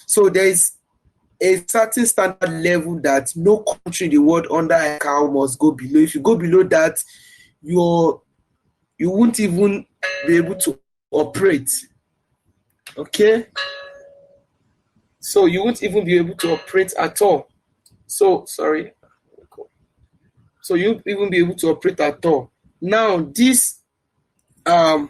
So there is a certain standard level that no country in the world under ICAO must go below. If you go below that, you won't even be able to operate. Okay? So you won't even be able to operate at all. So sorry. So you won't even be able to operate at all. Now this what's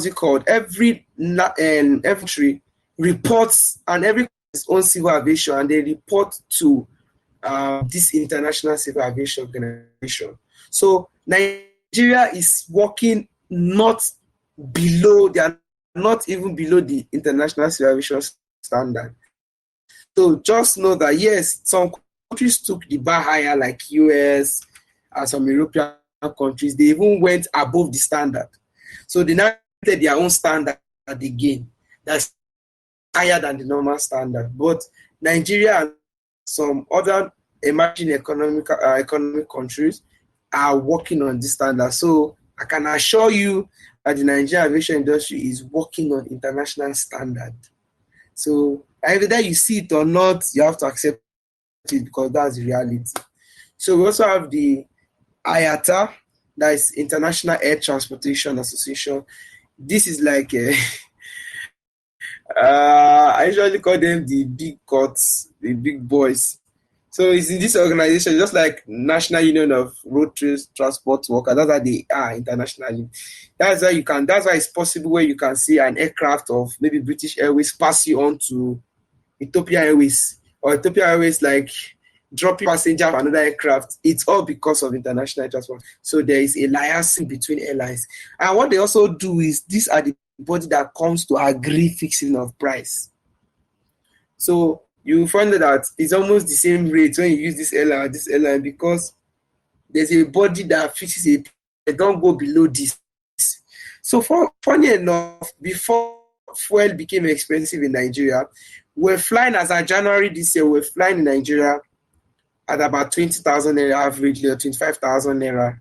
it called? Every country reports, and every country has its own civil aviation, and they report to this International Civil Aviation Organization. So Nigeria is working not below, they are not even below the International Civil Aviation standard. So just know that yes, some countries took the bar higher, like US and some European countries. They even went above the standard. So they now created their own standard again. That's higher than the normal standard. But Nigeria and some other emerging economic countries are working on this standard. So I can assure you that the Nigerian aviation industry is working on international standard. So either you see it or not, you have to accept it because that's the reality. So we also have the IATA, that is International Air Transportation Association. This is like I usually call them the big cuts, the big boys. So it's in this organization, just like National Union of Road Transport Workers. That's how they are internationally. That's why it's possible where you can see an aircraft of maybe British Airways pass you on to Ethiopian Airways, or Ethiopian Airways like dropping passenger on another aircraft. It's all because of international transport. So there is a liaison between airlines. And what they also do is, these are the body that comes to agree fixing of price. So you find that it's almost the same rate when you use this airline, because there's a body that fixes it. They don't go below this. So funny enough, before fuel became expensive in Nigeria, we're flying as of January this year, we're flying in Nigeria at about 20,000 naira averagely, or 25,000 naira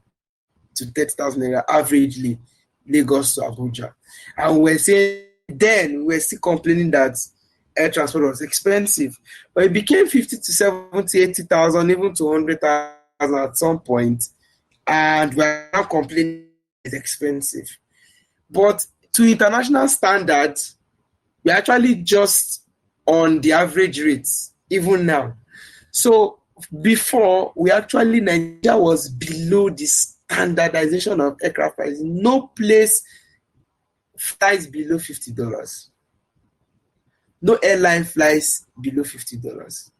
to 30,000 naira averagely, Lagos to Abuja. And we're still complaining that air transport was expensive. But it became 50 to 70, 80,000, even to 100,000 at some point. And we're now complaining it's expensive. But to international standards, we're actually just on the average rates, even now. So before, Nigeria was below the standardization of aircraft prices. No place flies below $50. No airline flies below $50.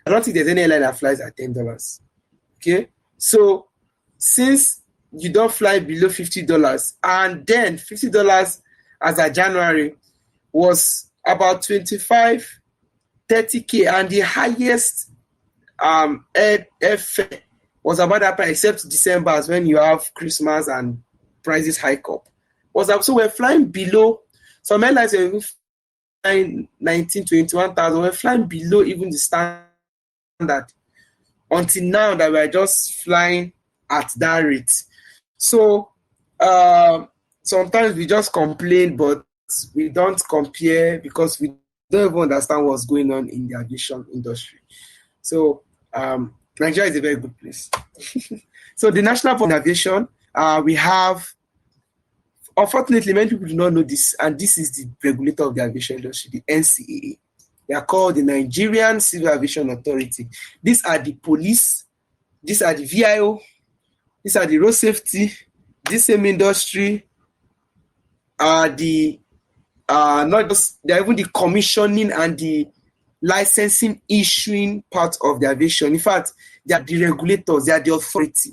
I don't think there's any airline that flies at $10. Okay? So since you don't fly below $50, and then $50 as of January was about 25, 30K, and the highest airfare was about that price, except December, when you have Christmas and prices hike up. So we're flying below. Some airlines are flying 19, 21,000. We're flying below even the standard. Until now, that we're just flying at that rate. So sometimes we just complain, but we don't compare because we don't even understand what's going on in the aviation industry. So Nigeria is a very good place. So the National Board of Aviation, we have, unfortunately, many people do not know this, and this is the regulator of the aviation industry, the NCAA. They are called the Nigerian Civil Aviation Authority. These are the police, these are the VIO, these are the road safety, this same industry, not just, they're even the commissioning and the licensing issuing part of the aviation. In fact, they are the regulators, they are the authority.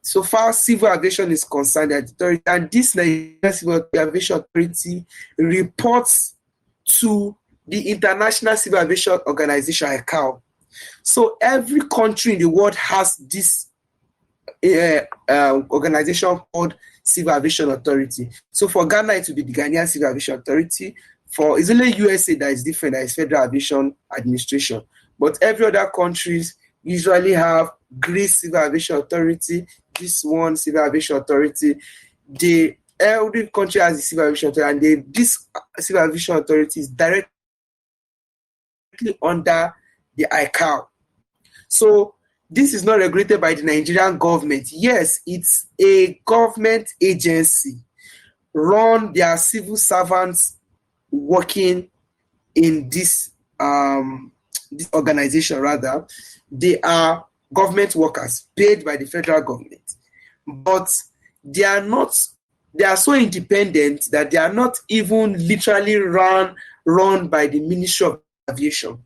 So far civil aviation is concerned, the authority, and this Nigerian Civil Aviation Authority reports to the International Civil Aviation Organization, ICAO. So every country in the world has this organization called Civil Aviation Authority. So for Ghana, it will be the Ghanaian Civil Aviation Authority. It's only USA that is different, that is Federal Aviation Administration. But every other countries usually have Greece Civil Aviation Authority, this one Civil Aviation Authority. Every country has a Civil Aviation Authority, and this Civil Aviation Authority is directly under the ICAO. So this is not regulated by the Nigerian government. Yes, it's a government agency run. There are civil servants working in this organization. Rather, they are government workers paid by the federal government, but they are not. They are so independent that they are not even literally run by the Ministry of Aviation.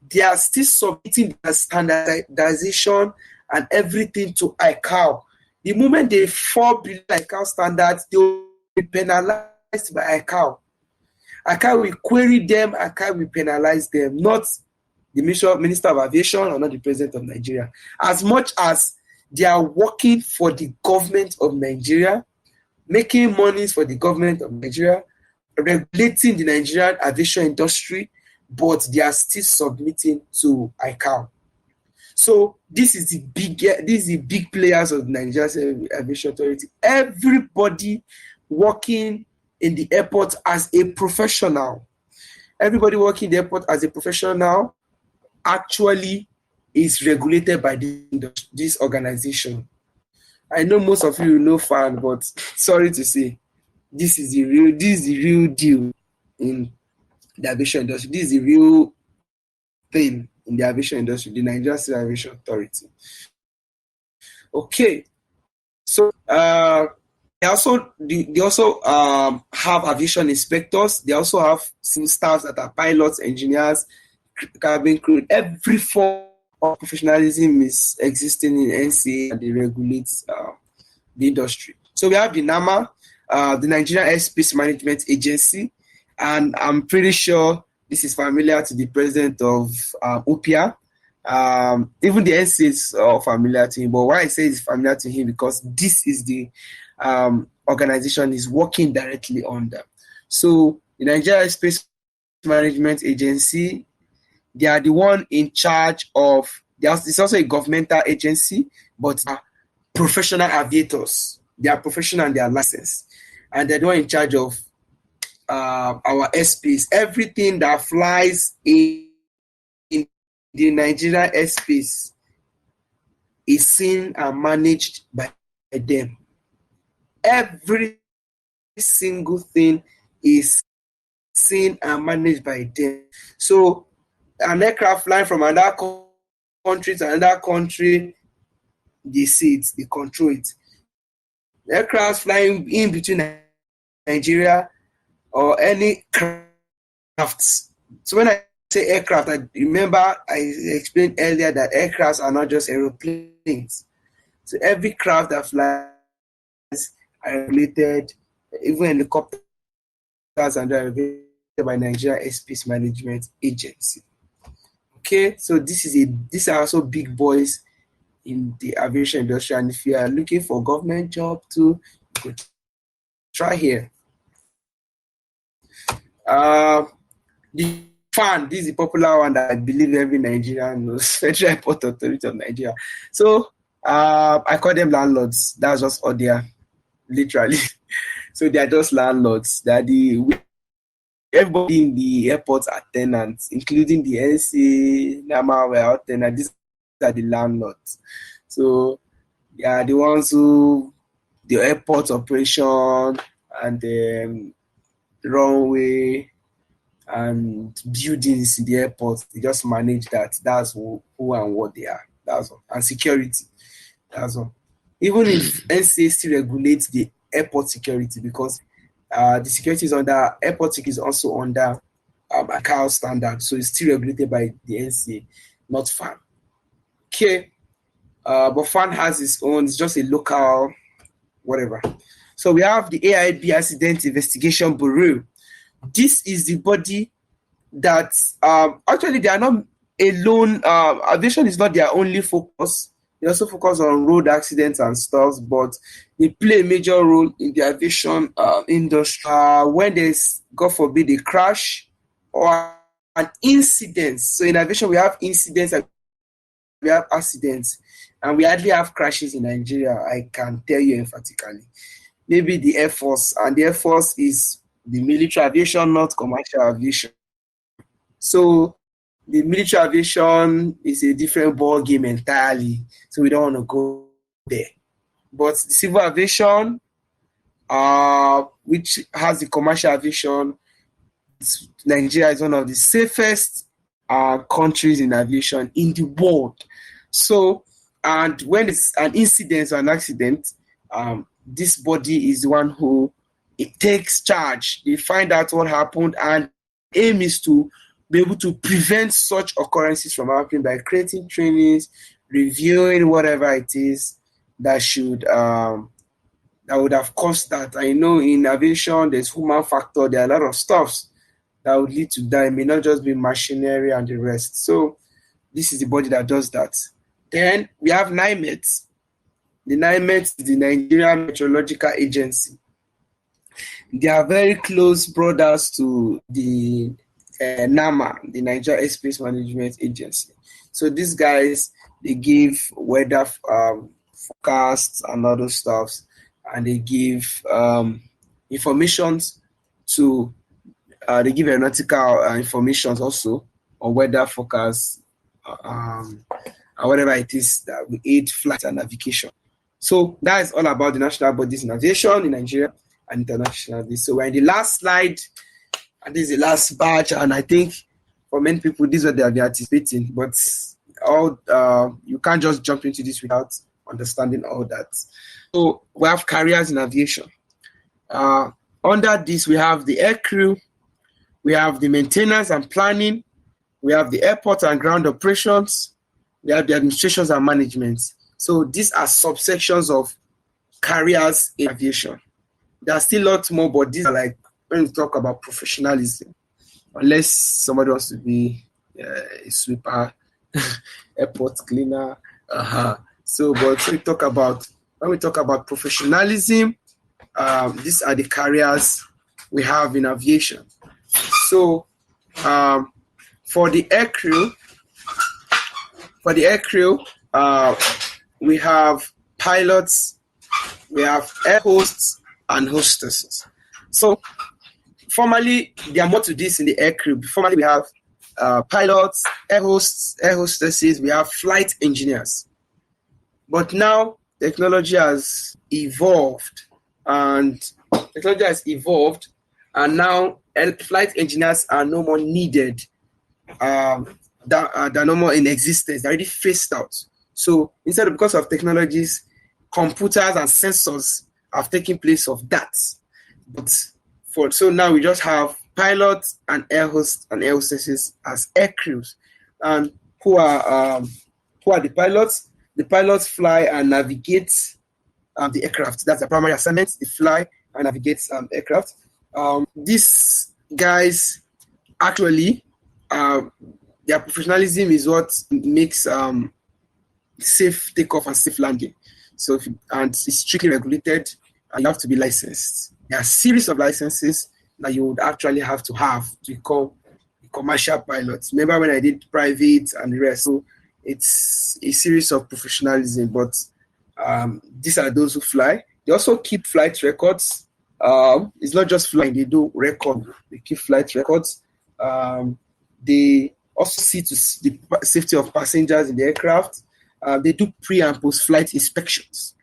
They are still submitting their standardization and everything to ICAO. The moment they fall below ICAO standards, they will be penalized by ICAO. ICAO will query them, ICAO will penalize them, not the Minister of Aviation or not the President of Nigeria. As much as they are working for the government of Nigeria, making monies for the government of Nigeria, regulating the Nigerian aviation industry, but they are still submitting to ICAO. So this is the big players of the Nigerian Aviation Authority. Everybody working in the airport as a professional, actually is regulated by this organization. I know most of you know FAN, but sorry to say, this is the real deal in the aviation industry. This is the real thing in the aviation industry, the Nigerian Civil Aviation Authority. Okay, so they also have aviation inspectors. They also have civil staffs that are pilots, engineers, cabin crew. Every form of professionalism is existing in NCA, and they regulate the industry. So we have the NAMA, the Nigerian Airspace Management Agency, and I'm pretty sure this is familiar to the president of OPIA. Even the NCA is familiar to him, but why I say it's familiar to him, because this is the organization is working directly under. So the Nigerian Airspace Management Agency, they are the one in charge of, it's also a governmental agency, but professional aviators. They are professional and they are licensed. And they're the one in charge of our airspace. Everything that flies in the Nigerian airspace is seen and managed by them. Every single thing is seen and managed by them. So an aircraft flying from another country to another country, they see it, they control it. Aircraft flying in between Nigeria or any crafts. So when I say aircraft, I remember I explained earlier that aircrafts are not just aeroplanes. So every craft that flies are regulated, even helicopters and are regulated by Nigeria Airspace Management Agency. Okay, so these are also big boys in the aviation industry, and if you are looking for a government job too, you could try here. The FAN, this is the popular one that I believe every Nigerian knows, Federal Airport Authority of Nigeria. So I call them landlords. That's just all they are, literally. So they are just landlords. They are everybody in the airport are tenants, including the NC, NAMA, were all tenants. These are the landlords. So they are the ones who the airport operation and the runway and buildings in the airport, they just manage that. That's who and what they are. That's all. And security. That's all. Even if NCA still regulates the airport security, because the security is under airport security is also under ICAO standard, so it's still regulated by the NCA, not FAN. Okay, but FAN has its own. It's just a local, whatever. So we have the AIB Accident Investigation Bureau. This is the body that actually they are not alone. Aviation is not their only focus. They also focus on road accidents and stuff, but they play a major role in the aviation industry. When there's, God forbid, a crash or an incident. So in aviation, we have incidents and we have accidents, and we hardly have crashes in Nigeria, I can tell you emphatically. Maybe the Air Force, and the Air Force is the military aviation, not commercial aviation. So The military aviation is a different ball game entirely, so we don't want to go there. But the civil aviation, which has the commercial aviation, Nigeria is one of the safest countries in aviation in the world. So, and when it's an incident or an accident, this body is the one who it takes charge. They find out what happened, and aim is to be able to prevent such occurrences from happening by creating trainings, reviewing whatever it is that should that would have caused that. I know in aviation there's human factor. There are a lot of stuffs that would lead to that. It may not just be machinery and the rest. So this is the body that does that. Then we have NIMET. The NIMET is the Nigerian Meteorological Agency. They are very close brothers to the NAMA, the Nigeria Airspace Management Agency. So these guys, they give weather forecasts and other stuffs, and they give information to, they give aeronautical information also on weather forecasts and whatever it is that will aid flight and navigation. So that is all about the national bodies in aviation in Nigeria and internationally. So we're in the last slide, and this is the last batch, and I think for many people this is what they are anticipating, but all you can't just jump into this without understanding all that. So we have carriers in aviation. Under this, we have the air crew, we have the maintenance and planning, we have the airport and ground operations, we have the administrations and management. So these are subsections of carriers in aviation. There are still lots more, but these are like when we talk about professionalism. Unless somebody wants to be a sweeper, airport cleaner. So, but when we talk about professionalism, these are the carriers we have in aviation. So, for the air crew, we have pilots, we have air hosts and hostesses. So formally, there are more to this in the air crew. Formally, we have pilots, air hosts, air hostesses, we have flight engineers. But now technology has evolved, and now flight engineers are no more needed. They're no more in existence. They're already phased out. So instead, because of technologies, computers and sensors have taken place of that. So now we just have pilots and air hosts and air hostesses as air crews. And who are the pilots? The pilots fly and navigate the aircraft. That's the primary assignment. They fly and navigate aircraft. These guys actually, their professionalism is what makes safe takeoff and safe landing. So, and it's strictly regulated, and you have to be licensed. There are a series of licenses that you would actually have to become a commercial pilot. Remember when I did private and the rest? So it's a series of professionalism, but these are those who fly. They also keep flight records. It's not just flying, they do record. They keep flight records. They also see to the safety of passengers in the aircraft. They do pre and post flight inspections.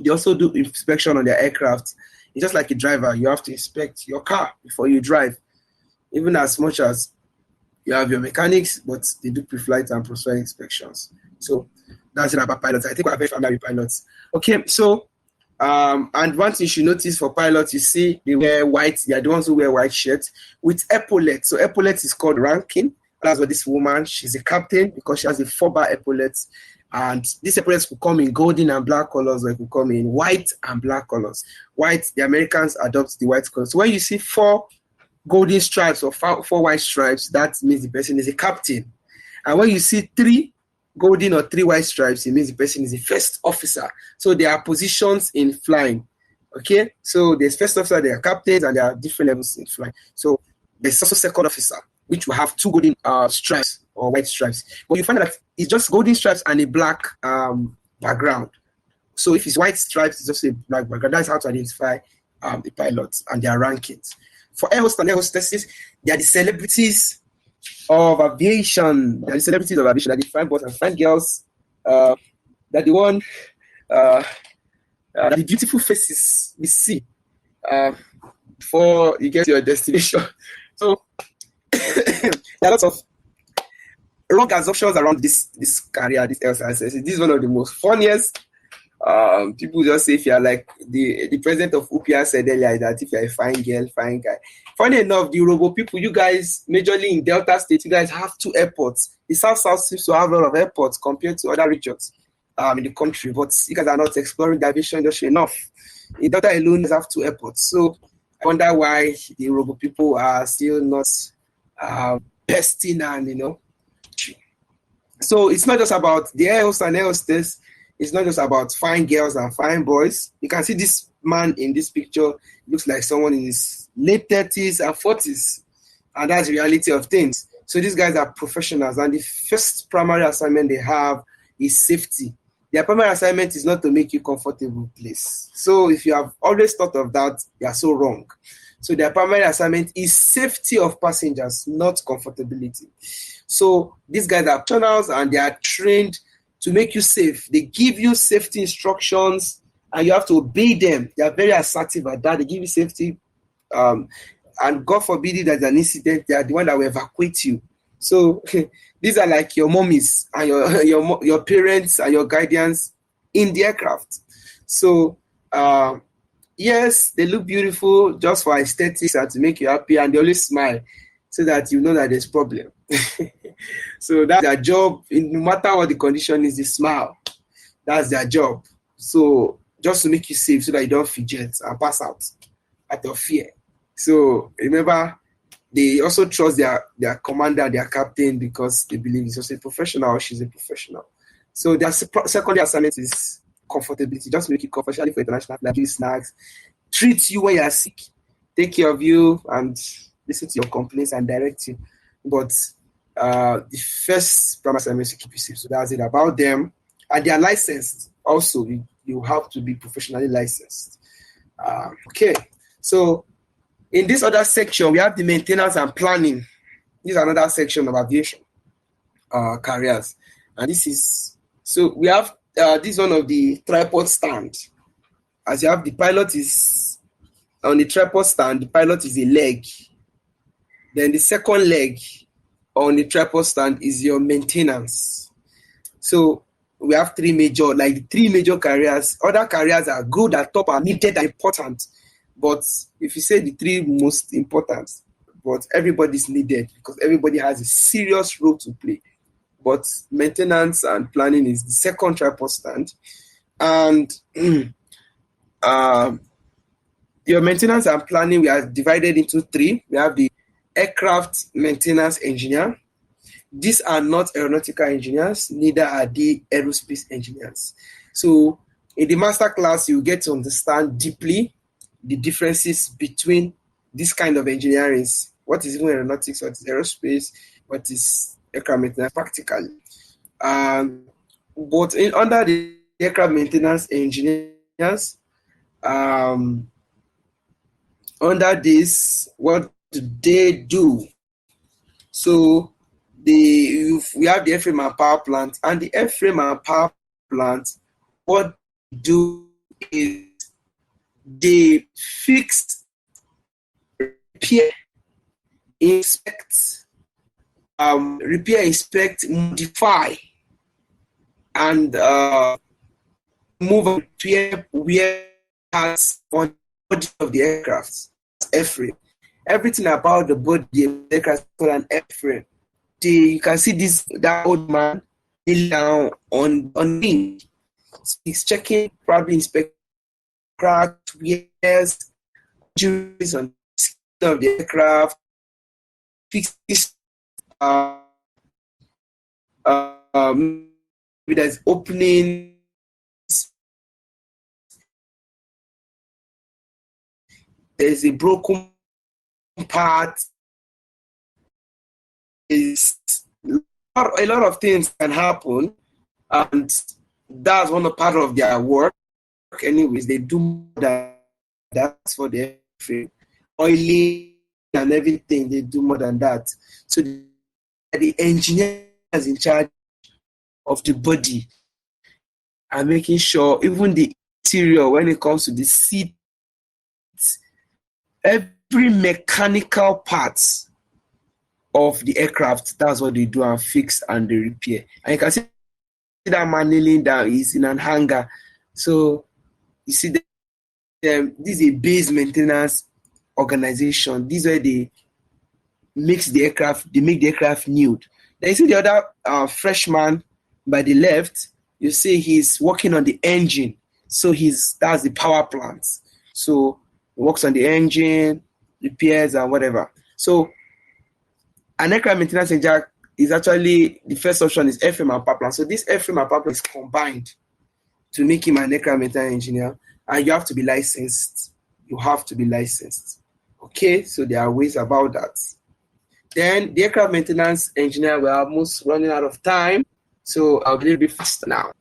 They also do inspection on their aircraft. It's just like a driver. You have to inspect your car before you drive, even as much as you have your mechanics, but they do pre-flight and post-flight inspections. So that's it about pilots. I think we're very familiar with pilots. Okay, so and one thing you should notice for pilots, you see they wear white. They are the ones who wear white shirts with epaulets. So epaulets is called ranking. That's what this woman, she's a captain because she has a 4-bar epaulets. And these epaulets could come in golden and black colors, or it could come in white and black colors. White, the Americans adopt the white color. So when you see 4 golden stripes or 4 white stripes, that means the person is a captain. And when you see 3 golden or 3 white stripes, it means the person is a first officer. So there are positions in flying. Okay, so there's first officer, there are captains, and there are different levels in flying. So there's also second officer, which will have 2 golden stripes or white stripes. But you find that it's just golden stripes and a black background. So if it's white stripes, it's just a black background. That's how to identify the pilots and their rankings. For air hosts and air hostesses, they are the celebrities of aviation. There are the celebrities of aviation, that the fine boys and fine girls, that the one, uh, that the beautiful faces we see uh, before you get to your destination. So there are lots of wrong assumptions around this career, this LCSS. This is one of the most funniest. People just say if you're like the president of UPR said earlier that if you're a fine girl, fine guy. Funny enough, the Robo people, you guys, majorly in Delta State, you guys have 2 airports. The South seems to have a lot of airports compared to other regions in the country, but you guys are not exploring the aviation industry enough. In Delta alone, you have 2 airports. So I wonder why the Robo people are still not besting and, So it's not just about the air host and air hostess. It's not just about fine girls and fine boys. You can see this man in this picture looks like someone in his late 30s and 40s. And that's the reality of things. So these guys are professionals. And the first primary assignment they have is safety. Their primary assignment is not to make you comfortable place. So if you have always thought of that, you are so wrong. So their primary assignment is safety of passengers, not comfortability. So these guys are professionals and they are trained to make you safe. They give you safety instructions and you have to obey them. They are very assertive at that. They give you safety. And God forbid if there's an incident, they are the one that will evacuate you. So these are like your mommies and your parents and your guardians in the aircraft. So yes, they look beautiful just for aesthetics and to make you happy, and they always smile so that you know that there's problem. So that's their job. No matter what the condition is, they smile. That's their job. So just to make you safe so that you don't fidget and pass out out of fear. So remember, they also trust their commander, their captain, because they believe he's also a professional or she's a professional. So their secondary assignment is comfortability, just make you comfortable for international flight, give you snacks, treat you when you are sick, take care of you, and listen to your complaints and direct you. But the first primary assignment is to keep you safe. So that's it about them. And they are licensed. Also, you have to be professionally licensed. Okay. So in this other section, we have the maintenance and planning. This is another section of aviation careers. And this is, so we have this one of the tripod stand. As you have the pilot is on the tripod stand, the pilot is a leg. Then the second leg on the tripod stand is your maintenance. So we have three major careers. Other careers are good, are top, are needed, are important. But if you say the 3 most important, but everybody's needed because everybody has a serious role to play. But maintenance and planning is the second tripod stand. And your maintenance and planning, we are divided into 3. We have the aircraft maintenance engineer. These are not aeronautical engineers, neither are they aerospace engineers. So in the master class, you get to understand deeply the differences between this kind of engineering. What is even aeronautics, what is aerospace, what is aircraft maintenance practically. But under the aircraft maintenance engineers, under this, what do they do? So we have the airframe and power plant, and the airframe and power plant, what they do is they fix, repair, inspect, modify, and move and repair wear parts on the body of the aircraft. Airframe. Everything about the body of the aircraft is called an airframe. You can see that old man down on wing. So he's checking, probably inspecting cracked wears, injuries on the skin of the aircraft, fixes maybe there's opening, there's a broken part, a lot of things can happen, and that's one part of their work. Anyways, they do more than that's for the airframe, oiling and everything. They do more than that. So the engineers in charge of the body and making sure even the interior, when it comes to the seat, every mechanical parts of the aircraft, that's what they do and fix and they repair. And you can see that man kneeling down is in an hangar. So you see this is a base maintenance organization. This is where they make the aircraft nude. Then you see the other freshman by the left, you see he's working on the engine. So that's the power plant. So he works on the engine, repairs and whatever. So an aircraft maintenance engineer is actually, the first option is airframe and power plant. So this airframe and power plant is combined to make him an aircraft maintenance engineer, and you have to be licensed. You have to be licensed. Okay, so there are ways about that. Then the aircraft maintenance engineer, we're almost running out of time, so I'll be a little bit faster now.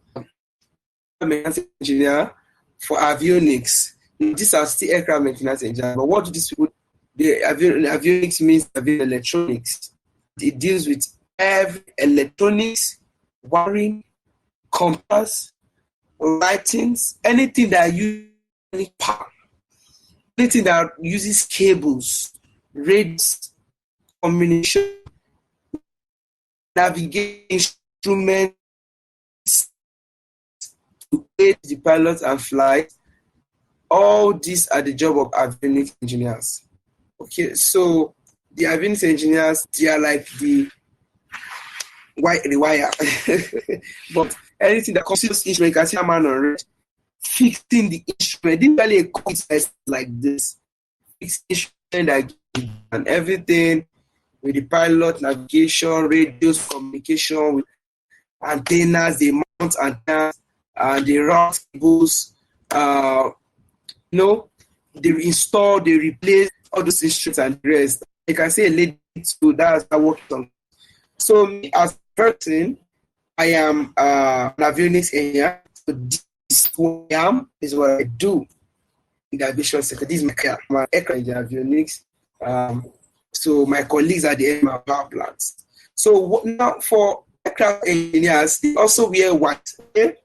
Maintenance engineer for avionics. These are still aircraft maintenance engineers, but what do these people? The avionics means aviation electronics. It deals with every electronics, wiring, compass, lightings, anything that uses power, anything that uses cables, radios, communication, navigation instruments to aid the pilots and flight. All these are the job of avionics engineers. Okay, so the avionics engineers, they are like the wire. But anything that comes to this instrument, you can see a man on red fixing the instrument. Didn't really a concept like this. Fixing instrument and everything with the pilot, navigation, radios, communication with antennas, they mount antennas, they route cables, they install, they replace all those instruments and the rest. You can say a lady too, that's how works on. So me as a person, I am an avionics engineer. So this is who I am, this is what I do in the aviation sector. This is my career. I'm an aircraft engineer, avionics. So my colleagues are the aircraft power plants. So now for aircraft engineers, they also wear white. Okay?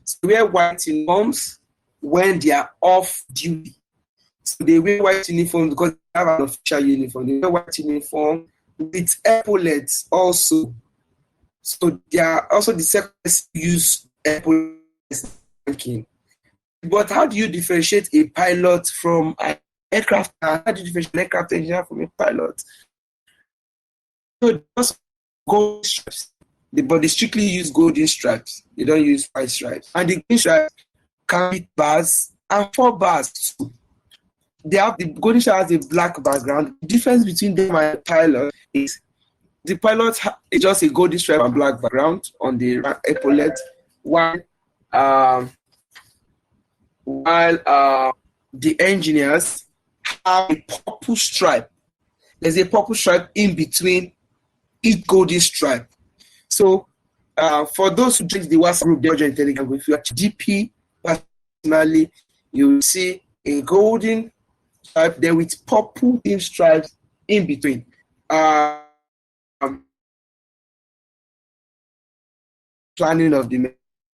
So they wear white uniforms when they are off duty. So they wear white uniform because they have an official uniform. They wear white uniform with epaulets also. So they are also the second use epaulets. But how do you differentiate a pilot from an aircraft? How do you differentiate an aircraft engineer from a pilot? So just gold stripes. But they strictly use golden stripes. They don't use white stripes. And the green stripes can be bars and 4 bars too. The golden stripe has a black background. The difference between them and the pilot is the pilot is just a golden stripe and black background on the epaulet, while the engineers have a purple stripe. There's a purple stripe in between each golden stripe. So for those who join the WhatsApp group, they join Telegram. If you are GP personally, you will see a golden stripe there with purple stripes in between. Planning of the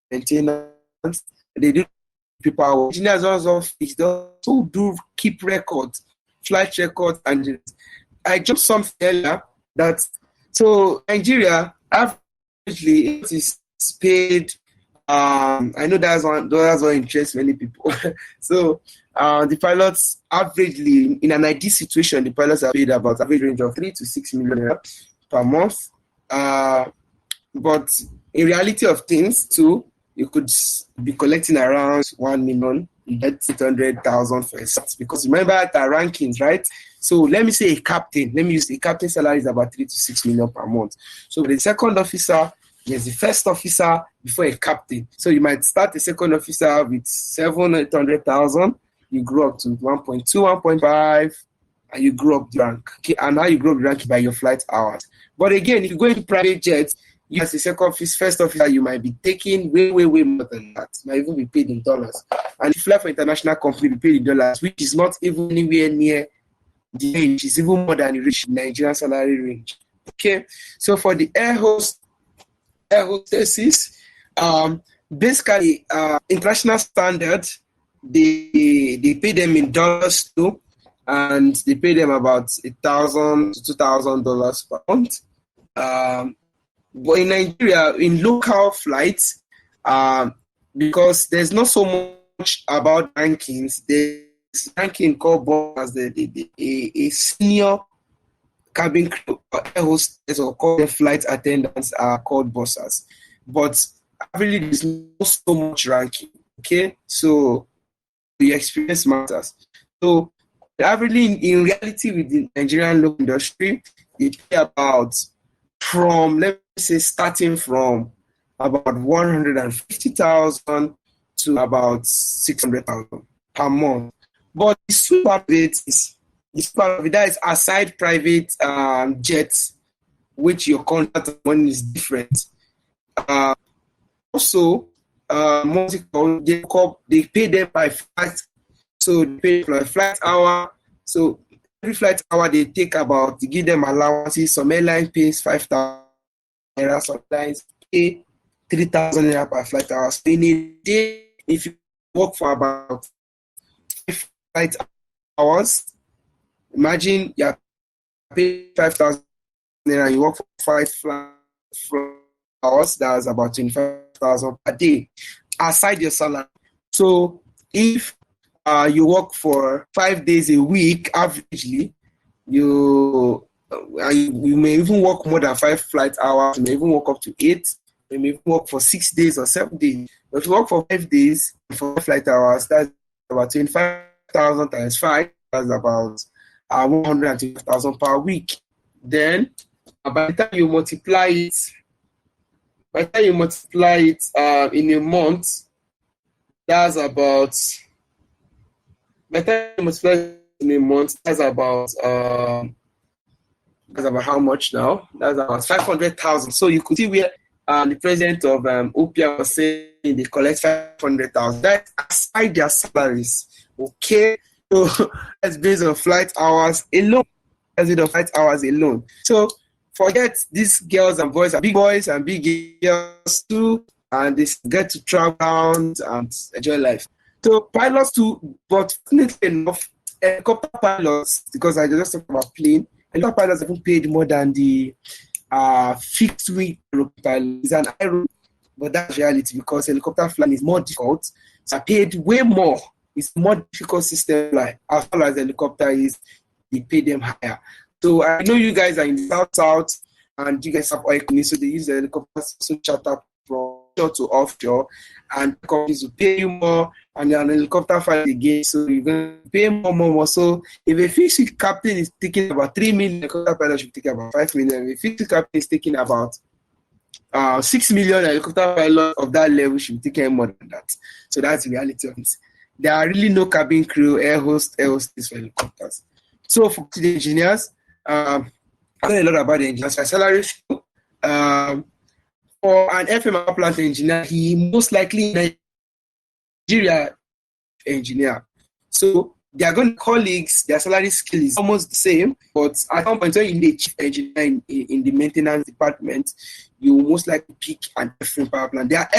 maintenance, they do people. Engineers also do keep records, flight records, and I jumped something earlier that so Nigeria averagely is paid. I know that's one interests many people. So the pilots averagely in an ideal situation, the pilots are paid about average range of 3 to 6 million per month. But in reality of things too, you could be collecting around 1 million. You get 800,000 for a set, because remember the rankings, right? So let me say a captain. Let me use the captain salary is about 3 to 6 million per month. So the second officer, there's the first officer before a captain. So you might start the second officer with 700,000. You grow up to 1.2, 1.5, and you grow up the rank. Okay, and how you grow up the rank by your flight hours. But again, if you go into private jets, you as a second officer, first officer, you might be taking way more than that. You might even be paid in dollars. And if you fly for international company, be paid in dollars, which is not even anywhere near the range. It's even more than the Nigerian salary range. Okay, so for the air hostesses, basically, international standard, they pay them in dollars too, and they pay them about $1,000 to $2,000 per month. Um, but in Nigeria, in local flights, because there's not so much about rankings, there's ranking called as a senior cabin crew or air hostess or call them flight attendants are called bussers. But really, there's not so much ranking. Okay, so the experience matters. So averagely, in reality, with the Nigerian local industry, they pay about from, let me say, starting from about 150,000 to about 600,000 per month. But the sweet part of it is, that is aside private jets, which your contract money is different. Uh, Also, they pay them by flight, so they pay for a flight hour. So every flight hour they take about, to give them allowances. Some airline pays 5,000 naira, some airlines pay 3,000 naira per flight hour. So in a day, if you work for about 5 flight hours, imagine you're paying 5,000 naira, you work for 5 flight hours, that's about 25,000 per day aside your salary. So if you work for 5 days a week, averagely, you may even work more than 5 flight hours. You may even work up to 8. You may even work for 6 days or 7 days. But if you work for 5 days for 5 flight hours, that's about 25,000 times 5. That's about 120,000 per week. Then by the time you multiply it, in a month, that's about by the time you multiply it in a month, that's about how much now? That's about 500,000. So you could see where the president of OPIA was saying they collect 500,000. That's aside their salaries. Okay, so that's based on flight hours alone. That's it, on flight hours alone. So forget these girls and boys and big girls too, and they get to travel around and enjoy life. So pilots too, but fortunately enough, helicopter pilots, because I just talked about plane, helicopter pilots have paid more than the fixed wing pilot. It's an aero, but that's reality because helicopter flying is more difficult. So I paid way more. It's more difficult system fly. As far as helicopter is, they pay them higher. So I know you guys are in the south, and you guys have oil companies, so they use the helicopters to charter from shore to offshore, and companies will pay you more, and then helicopter flight again, so you're going to pay more. So if a fixed captain is taking about 3 million, helicopter pilot should take about 5 million. If a fixed captain is taking about 6 million, helicopter pilot of that level should be taking more than that. So that's the reality of it. There are really no cabin crew, air hostess for helicopters. So for the engineers, I know a lot about the engineers. My salary for an FM power plant engineer, he most likely in Nigeria engineer. So they are going colleagues, their salary scale is almost the same, but at some point when you're the chief engineer in the maintenance department, you will most likely pick an FM power plant. They are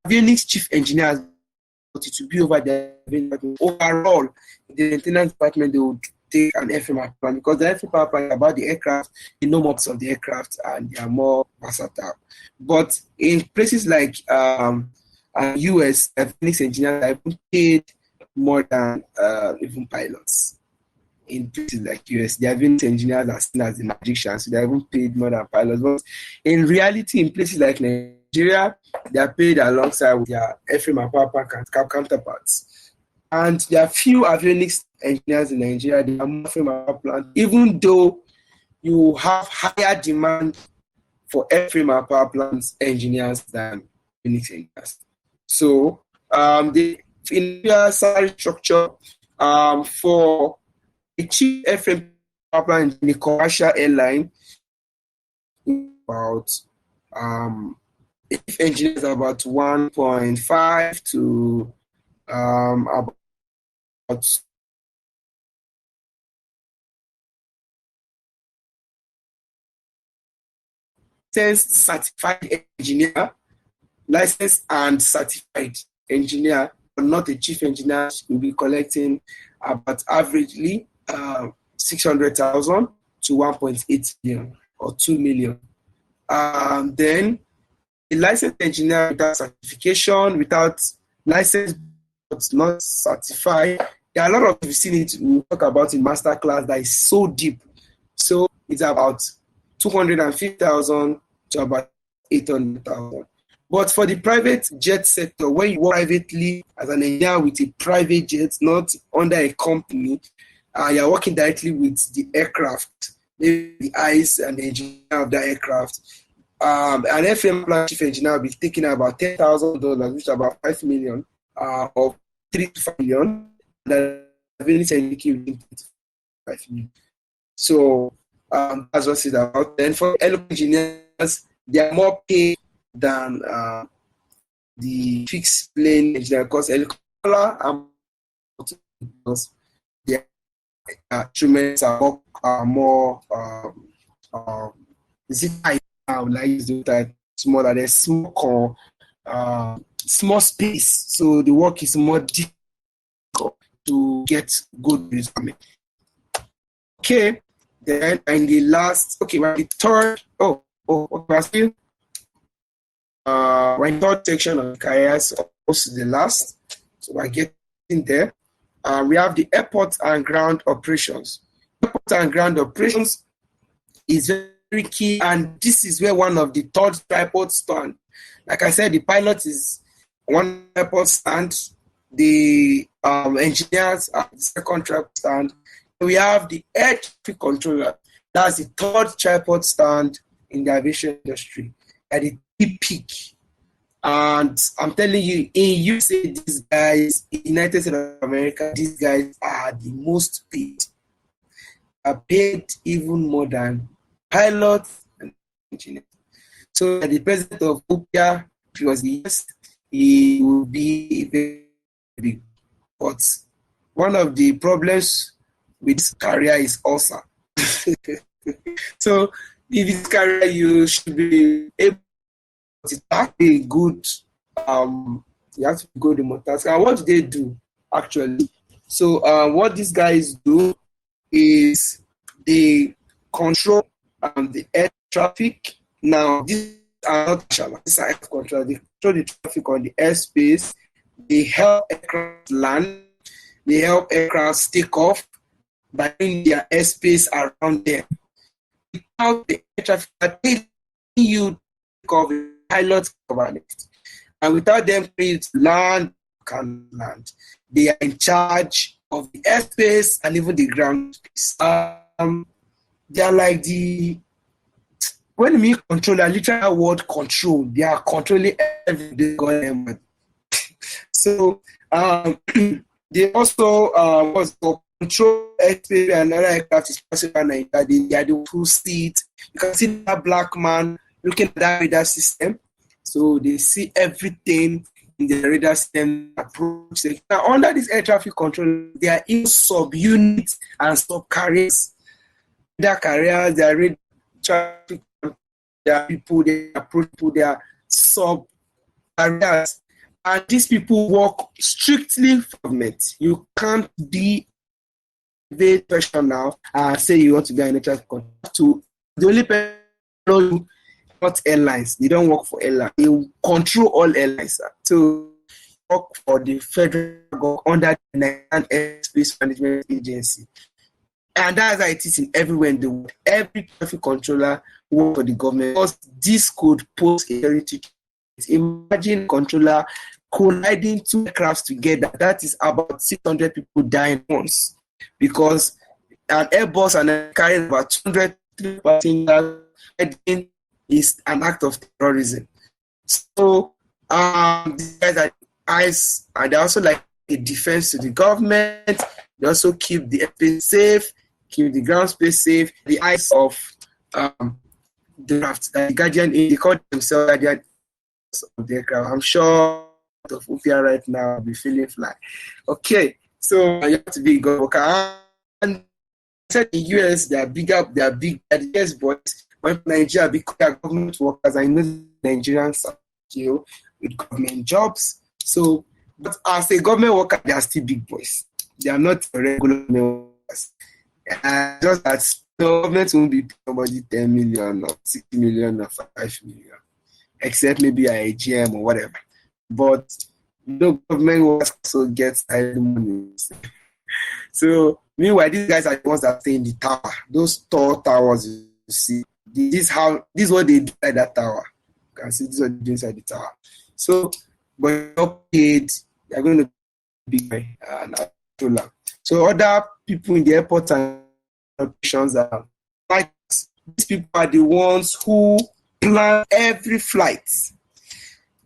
avionics chief engineers, but it will be over the overall the maintenance department. They would take an FM power plant because the FM power plant is about the aircraft, the norms of the aircraft, and they are more versatile. But in places like US, avionics engineers are even paid more than even pilots. In places like US, the avionics engineers are seen as the magicians, so they are even paid more than pilots. But in reality, in places like Nigeria, they are paid alongside with their FM and power plant counterparts. And there are few avionics engineers in Nigeria, they are more FM and power plant, even though you have higher demand for FM and power plants engineers than avionics engineers. So the India salary structure for a chief FM power plant in a commercial airline about if engineers about 1.5 to about licensed certified engineer, licensed and certified engineer, but not a chief engineer, will be collecting about averagely 600,000 to 1.8 million or 2 million. Then a licensed engineer without certification, without license but not certified. There are a lot of vicinity we talk about in masterclass that is so deep. So it's about 250,000 to about 800,000. But for the private jet sector, when you work privately as an engineer with a private jet, not under a company, you're working directly with the aircraft, maybe the eyes and the engineer of the aircraft. An FM plant chief engineer will be taking about $10,000, which is about 5 million, or 3 to 5 million. The availability within 5 million. So that's what it's about. Then for electrical engineers, they are more paid than the fixed plane engineer, because helicopter their instruments are more like the smaller, there's small space, so the work is more difficult to get good results. Okay, then and the last, when the third, we're still when third section of careers, also the last, so we're getting there. We have the airport and ground operations. Airport and ground operations is very key, and this is where one of the third tripod stand. Like I said, the pilot is one tripod stand, the engineers are the second tripod stand. We have the air traffic controller. That's the third tripod stand in the aviation industry at the peak. And I'm telling you, in USA, these guys, in the United States of America, these guys are the most paid. Are paid even more than pilots and engineers. So the president of OPIA, if he was the US, he will be very big. But one of the problems with this career is ulcer. So in this career, you should be able to be good. You have to be good in multitasking. And what do they do actually? So what these guys do is they control the air traffic. Now these are not these are air control. They control the traffic on the airspace. They help aircraft land. They help aircraft take off by doing their airspace around them. Without the air traffic, you take off, pilots cover it. And without them free to land, can land. They are in charge of the airspace and even the ground space. They are like the, when we control, a literal word control, they are controlling everything. So they also control airspace and other aircraft, especially they are the two seats. You can see that black man looking at that radar system. So they see everything in the radar system approach. Now, under this air traffic control, there are even subunits and sub-carriers. Radar carriers, there are radar traffic, there are people, they approach people, there are sub-carriers. And these people work strictly for government. You can't be very professional and say you want to be an air traffic control. The only person you not airlines. They don't work for airlines. They control all airlines. So work for the federal government under the Nigerian Airspace Management Agency. And that's how it is in everywhere in the world. Every traffic controller works for the government, because this could pose a security threat. Imagine a controller colliding two aircrafts together. That is about 600 people dying once, because an Airbus and a carrying about 200 passengers is an act of terrorism. So these guys are eyes, and they also like a defense to the government. They also keep the airspace safe, keep the ground space safe, the eyes of the craft. The guardian, they call themselves guardian of the aircraft. I'm sure of Ufia right now will be feeling fly. Okay, so you have to be a good worker. And in the US, they are big, the US boys. But Nigeria, because they are government workers, I know Nigerians are with government jobs. So, but as a government worker, they are still big boys. They are not regular workers. Just that the government won't be paying somebody 10 million or 60 million or 5 million, except maybe a GM or whatever. But government workers also get side money. So meanwhile, these guys are the ones that stay in the tower. Those tall towers you see. This is what they do inside that tower. You can see this is what they do inside the tower. So, but you're not paid, you're going to be controller. So other people in the airport and operations are like these people are the ones who plan every flight.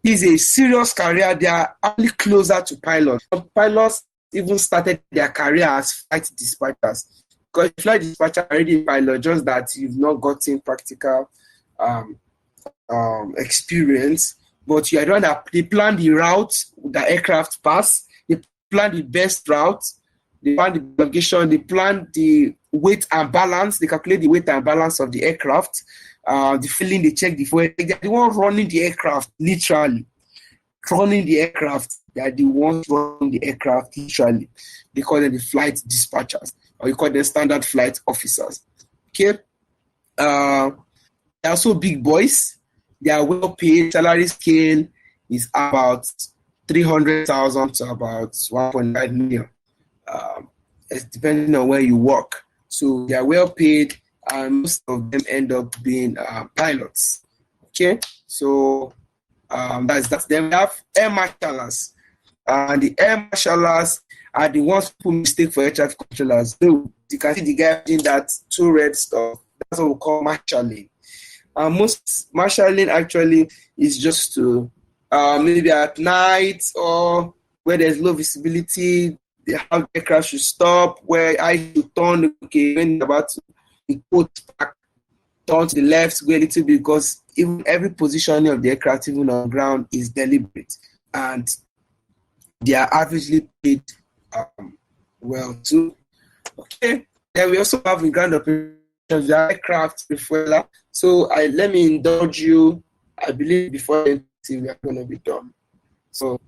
It's a serious career. They are only closer to pilots. Pilots even started their career as flight dispatchers. Because flight dispatcher already a pilot, just that you've not gotten practical experience. But you are the one that they plan the route the aircraft pass, they plan the best route, they plan the navigation, they plan the weight and balance, they calculate the weight and balance of the aircraft, the filling, they check the fuel. They are the ones running the aircraft, literally. Running the aircraft, they are the ones running the aircraft, literally. They call them the flight dispatchers, or you call them standard flight officers. Okay? They're also big boys. They are well paid. Salary scale is about 300,000 to about 1.5 million. It's depending on where you work. So they are well paid, and most of them end up being pilots. Okay, so that's that. Then we have air marshals, and the air marshals are the ones who mistake for air traffic controllers. So you can see the guy in that two red stuff. That's what we call marshalling. Most marshalling actually is just to maybe at night or where there's low visibility, they have the aircraft should stop, where I should turn, okay, when you're about to put back, turn to the left, go a little bit, because even every positioning of the aircraft, even on ground, is deliberate. And they are averagely paid well too. Okay. Then we also have in ground operations the aircraft refueler. So let me indulge you. I believe before we are going to be done. So,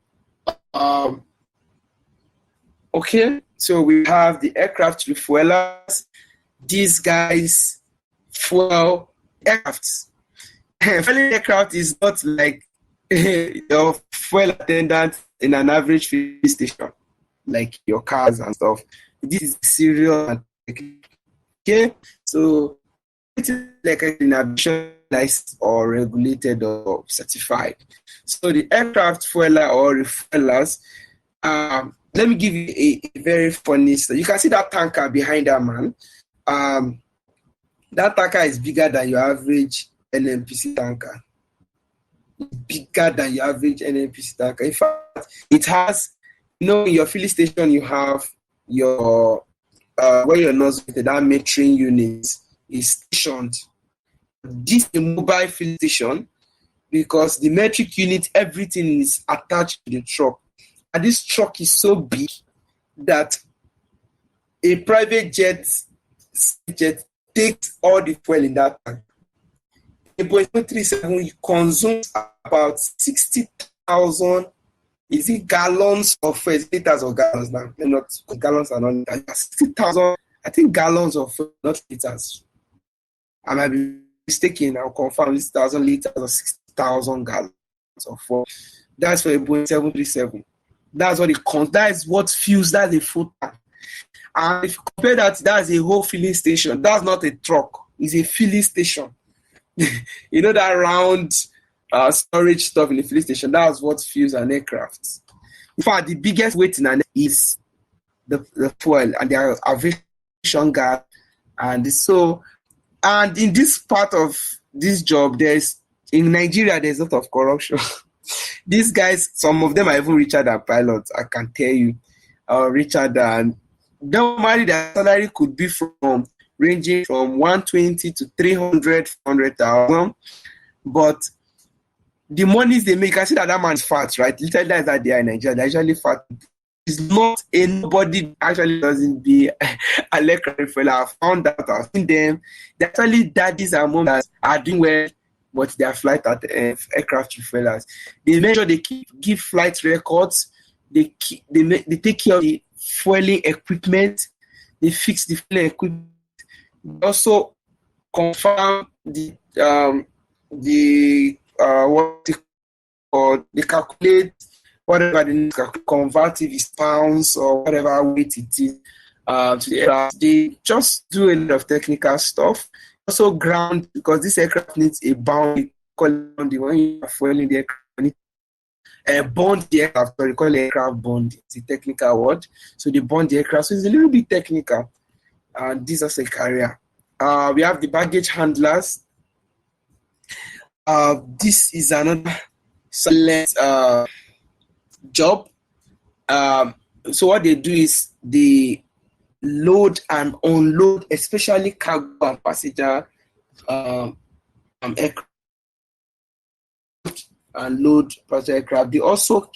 okay. So we have the aircraft refuelers. These guys fuel aircrafts. Fueling aircraft is not like your fuel attendant in an average fuel station, like your cars and stuff. This is serious. Okay, so it's like an aviation license or regulated or certified. So the aircraft fueler or refuelers, let me give you a very funny story. You can see that tanker behind that man. That tanker is bigger than your average NNPC tanker. Bigger than your average NNPC tanker. In fact, it has, in your filling station, you have your where your nozzle, that metering unit is stationed. This is a mobile filling station because the metric unit, everything is attached to the truck. And this truck is so big that a private jet takes all the fuel in that tank. A Boeing 737 consumes about 60,000. Is it gallons of fuel? Liters or gallons now? Not gallons are not liters. 60,000, I think, gallons of fuel, not liters. I might be mistaken. I'll confirm it's 1,000 liters or 60,000 gallons of fuel. That's for a Boeing 737. That's what it counts. That is what fuels. That's a full tank. And if you compare that, that's a whole filling station. That's not a truck. It's a filling station. You know that round storage stuff in the filling station? That's what fuels an aircraft. In fact, the biggest weight in an is the fuel, and there are aviation gas. And in this part of this job, in Nigeria, there's a lot of corruption. These guys, some of them are even richer than pilots, I can tell you. Richer than, normally their salary could be ranging from 120 to 300, 400,000. But the monies they make, I see that man is fat, right? Literally, that's that they are in Nigeria. They're usually fat. It's not a nobody actually doesn't be an aircraft fella. I found that I've seen them. They're actually daddies and moms that are doing well, but they are flight at aircraft fellas. They make sure they give flight records. They take care of the fueling equipment. They fix the fueling equipment. They also confirm what they call, they calculate whatever they need to convert, if it's pounds or whatever weight it is to the aircraft. They just do a lot of technical stuff. Also ground, because this aircraft needs a bound, when you are fueling the aircraft, bond the aircraft, so they call it aircraft bond. It's a technical word. So they bond the aircraft. So it's a little bit technical. This is a career. We have the baggage handlers. This is another select job. So what they do is they load and unload, especially cargo and passenger aircraft, and load passenger aircraft. They also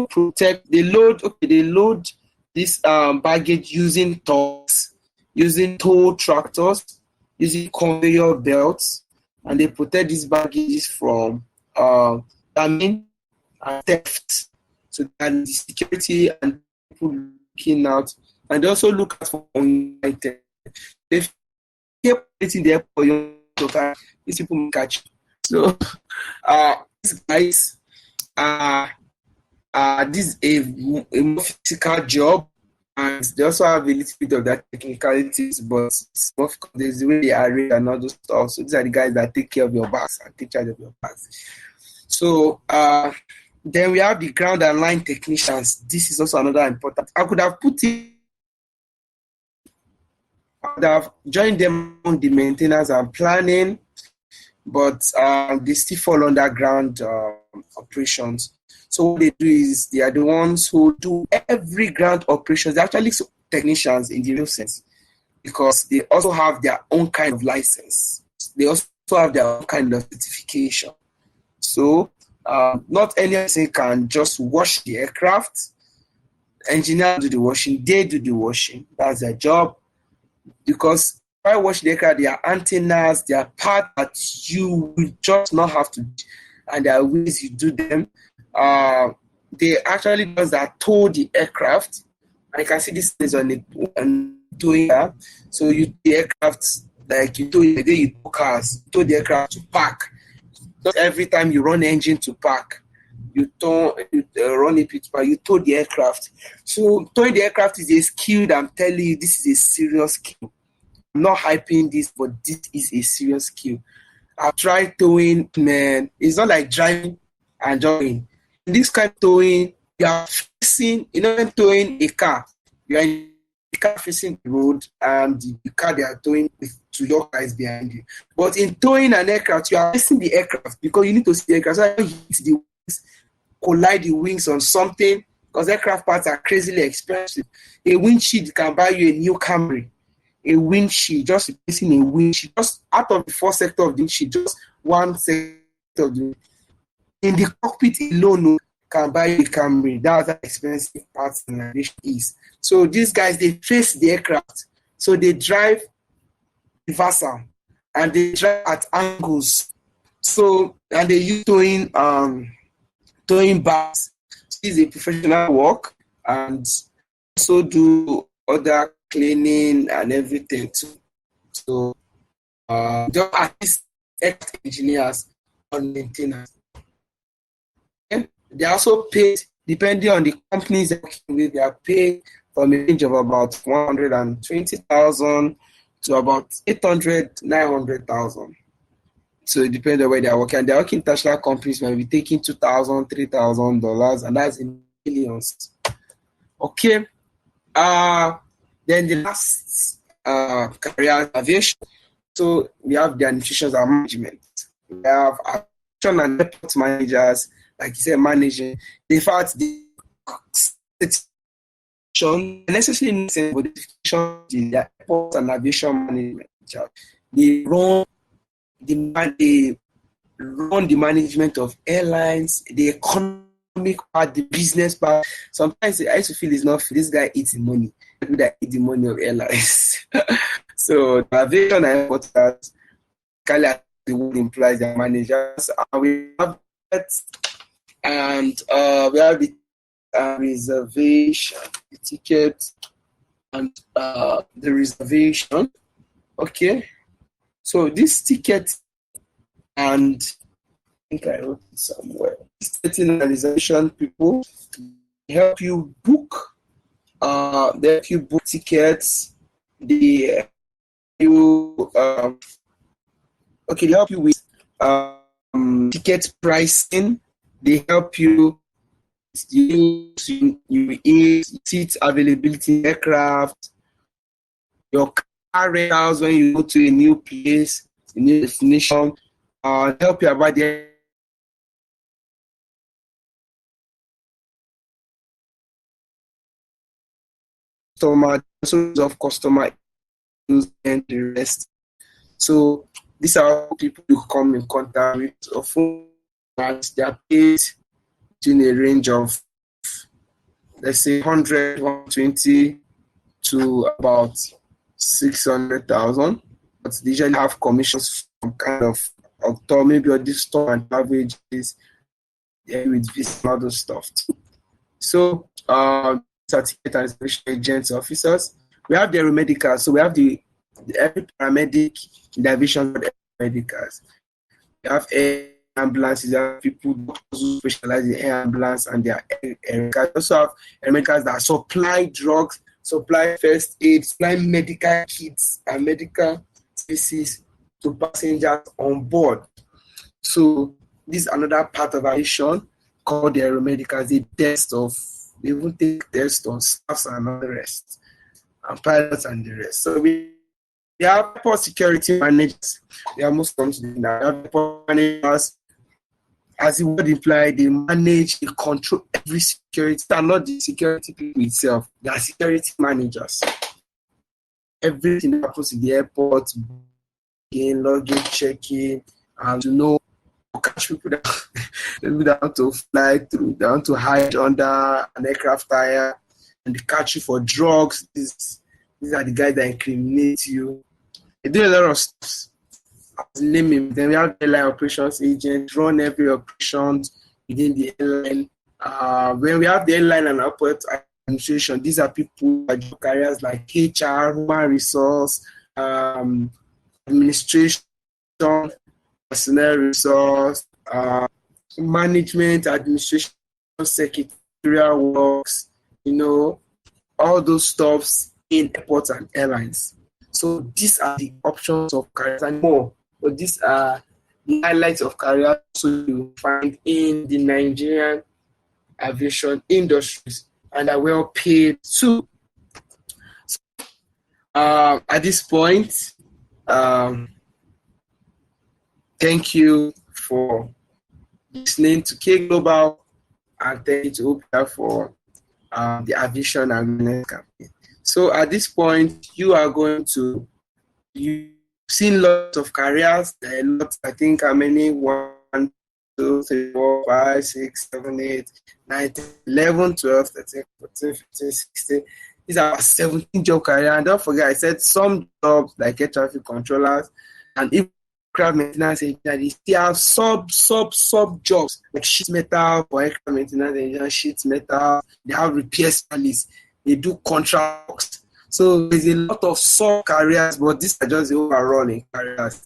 protect. They load this baggage using tugs, using tow tractors, using conveyor belts, and they protect these baggages from damage and theft. So that the security and people looking out, and they also look at for unlimited. They keep putting there for you to catch. These people may catch. So these guys this is a more physical job, and they also have a little bit of that technicalities, but it's more there's the way they arrange and all those stuff. So these are the guys that take care of your bags and take charge of your bags. So then we have the ground and line technicians. This is also another important. I could have joined them on the maintenance and planning, but they still fall under ground operations. So what they do is they are the ones who do every ground operations. They're actually technicians in the real sense, because they also have their own kind of license. They also have their own kind of certification. So not any person can just wash the aircraft. Engineers do the washing, they do the washing. That's their job. Because if I wash the aircraft, there are antennas, there are parts that you will just not have to, and there are ways you do them. They actually does that tow the aircraft. And you can see this is on the towing that. So you the aircraft, like you tow the day you tow cars, you tow the aircraft to park. Not every time you run engine to park, you run it to park, you tow the aircraft. So towing the aircraft is a skill that I'm telling you, this is a serious skill. I'm not hyping this, but this is a serious skill. I've tried towing, man. It's not like driving and jogging. In this kind of towing, you are facing, when towing a car, you are in the car facing the road, and the car they are towing to your guys behind you. But in towing an aircraft, you are facing the aircraft, because you need to see the aircraft. So you don't hit the wings, collide the wings on something, because aircraft parts are crazily expensive. A windshield can buy you a new Camry. A windshield, just replacing a windshield, just out of the 4 sector of the windshield, just 1 sector of the in the cockpit alone can buy a Camry. That's how expensive parts in aviation is. So these guys, they face the aircraft. So they drive reversal and they drive at angles. So, and they use towing bars. This is a professional work, and also do other cleaning and everything too. So just at least engineers on maintenance. They are also paid, depending on the companies they're working with, they are paid from a range of about 120,000 to about 800, 900,000. So it depends on where they are working. And they're working international companies might be taking $2,000, $3,000, and that's in millions. Okay. Then the last career, aviation. So we have the administration and management. We have aviation and airport managers, like you said, managing. In fact, the necessarily modification in the airport and aviation management. They run the management of airlines, the economy economic part, the business part. Sometimes I used to feel it's not free. This guy eats the money. People that eat the money of airlines. So the aviation and airports, the word implies their managers. We have that, and we have the reservation, the ticket, and the reservation. Okay, so this ticket, and I think I wrote it somewhere. This ticketing and reservation people help you book. They help you book tickets. They you okay. They help you with ticket pricing. They help you. You eat, seat availability, aircraft, your car rentals when you go to a new place, a new destination. Help you about the customer, source of customer use and the rest. So these are people you come in contact with. Often they are paid between a range of, let's say, 100, 120 to about 600,000. But they usually have commissions from kind of October, maybe on this store and averages, with this and other stuff too. So certificate and inspection agents, officers. We have the aeromedicals. So we have the every paramedic in the aviation medicals. We have air ambulances, there are people who specialize in air ambulance, and they are air. We also have aeromedicals that supply drugs, supply first aid, supply medical kits and medical services to passengers on board. So this is another part of aviation called the aeromedicals. They even take tests on staffs and all the rest, and pilots and the rest. So we have airport security managers. They are most common now. Airport managers, as the word implied, they manage, they control every security, and not the security people itself. They are security managers. Everything that happens in the airport, again, luggage checking, and to know, catch people that maybe they want to fly through, they want to hide under an aircraft tire, and they catch you for drugs. These are the guys that incriminate you. They do a lot of stuff. Then we have airline operations agents, run every operation within the airline. When we have the airline and airport administration, these are people that do careers like HR, human resource, administration, personnel resource, management, administration, secretarial works, all those stuffs in airports and airlines. So these are the options of careers and more. But these are the highlights of careers you find in the Nigerian aviation industries, and are well paid too. So, at this point, thank you for listening to K Global, and thank you to OPR for the aviation awareness campaign. So at this point, you've seen lots of careers. There are lots, I think, how many? 1, 2, 3, 4, 5, 6, 7, 8, 9, 10, 11, 12, 13, 14, 15, 16. These are 17 job careers. And don't forget, I said some jobs like air traffic controllers and even aircraft maintenance engineers, they still have sub jobs like sheet metal for aircraft maintenance engineers, sheet metal. They have repair specialists. They do contracts. So there's a lot of sub careers, but these are just the overall in careers.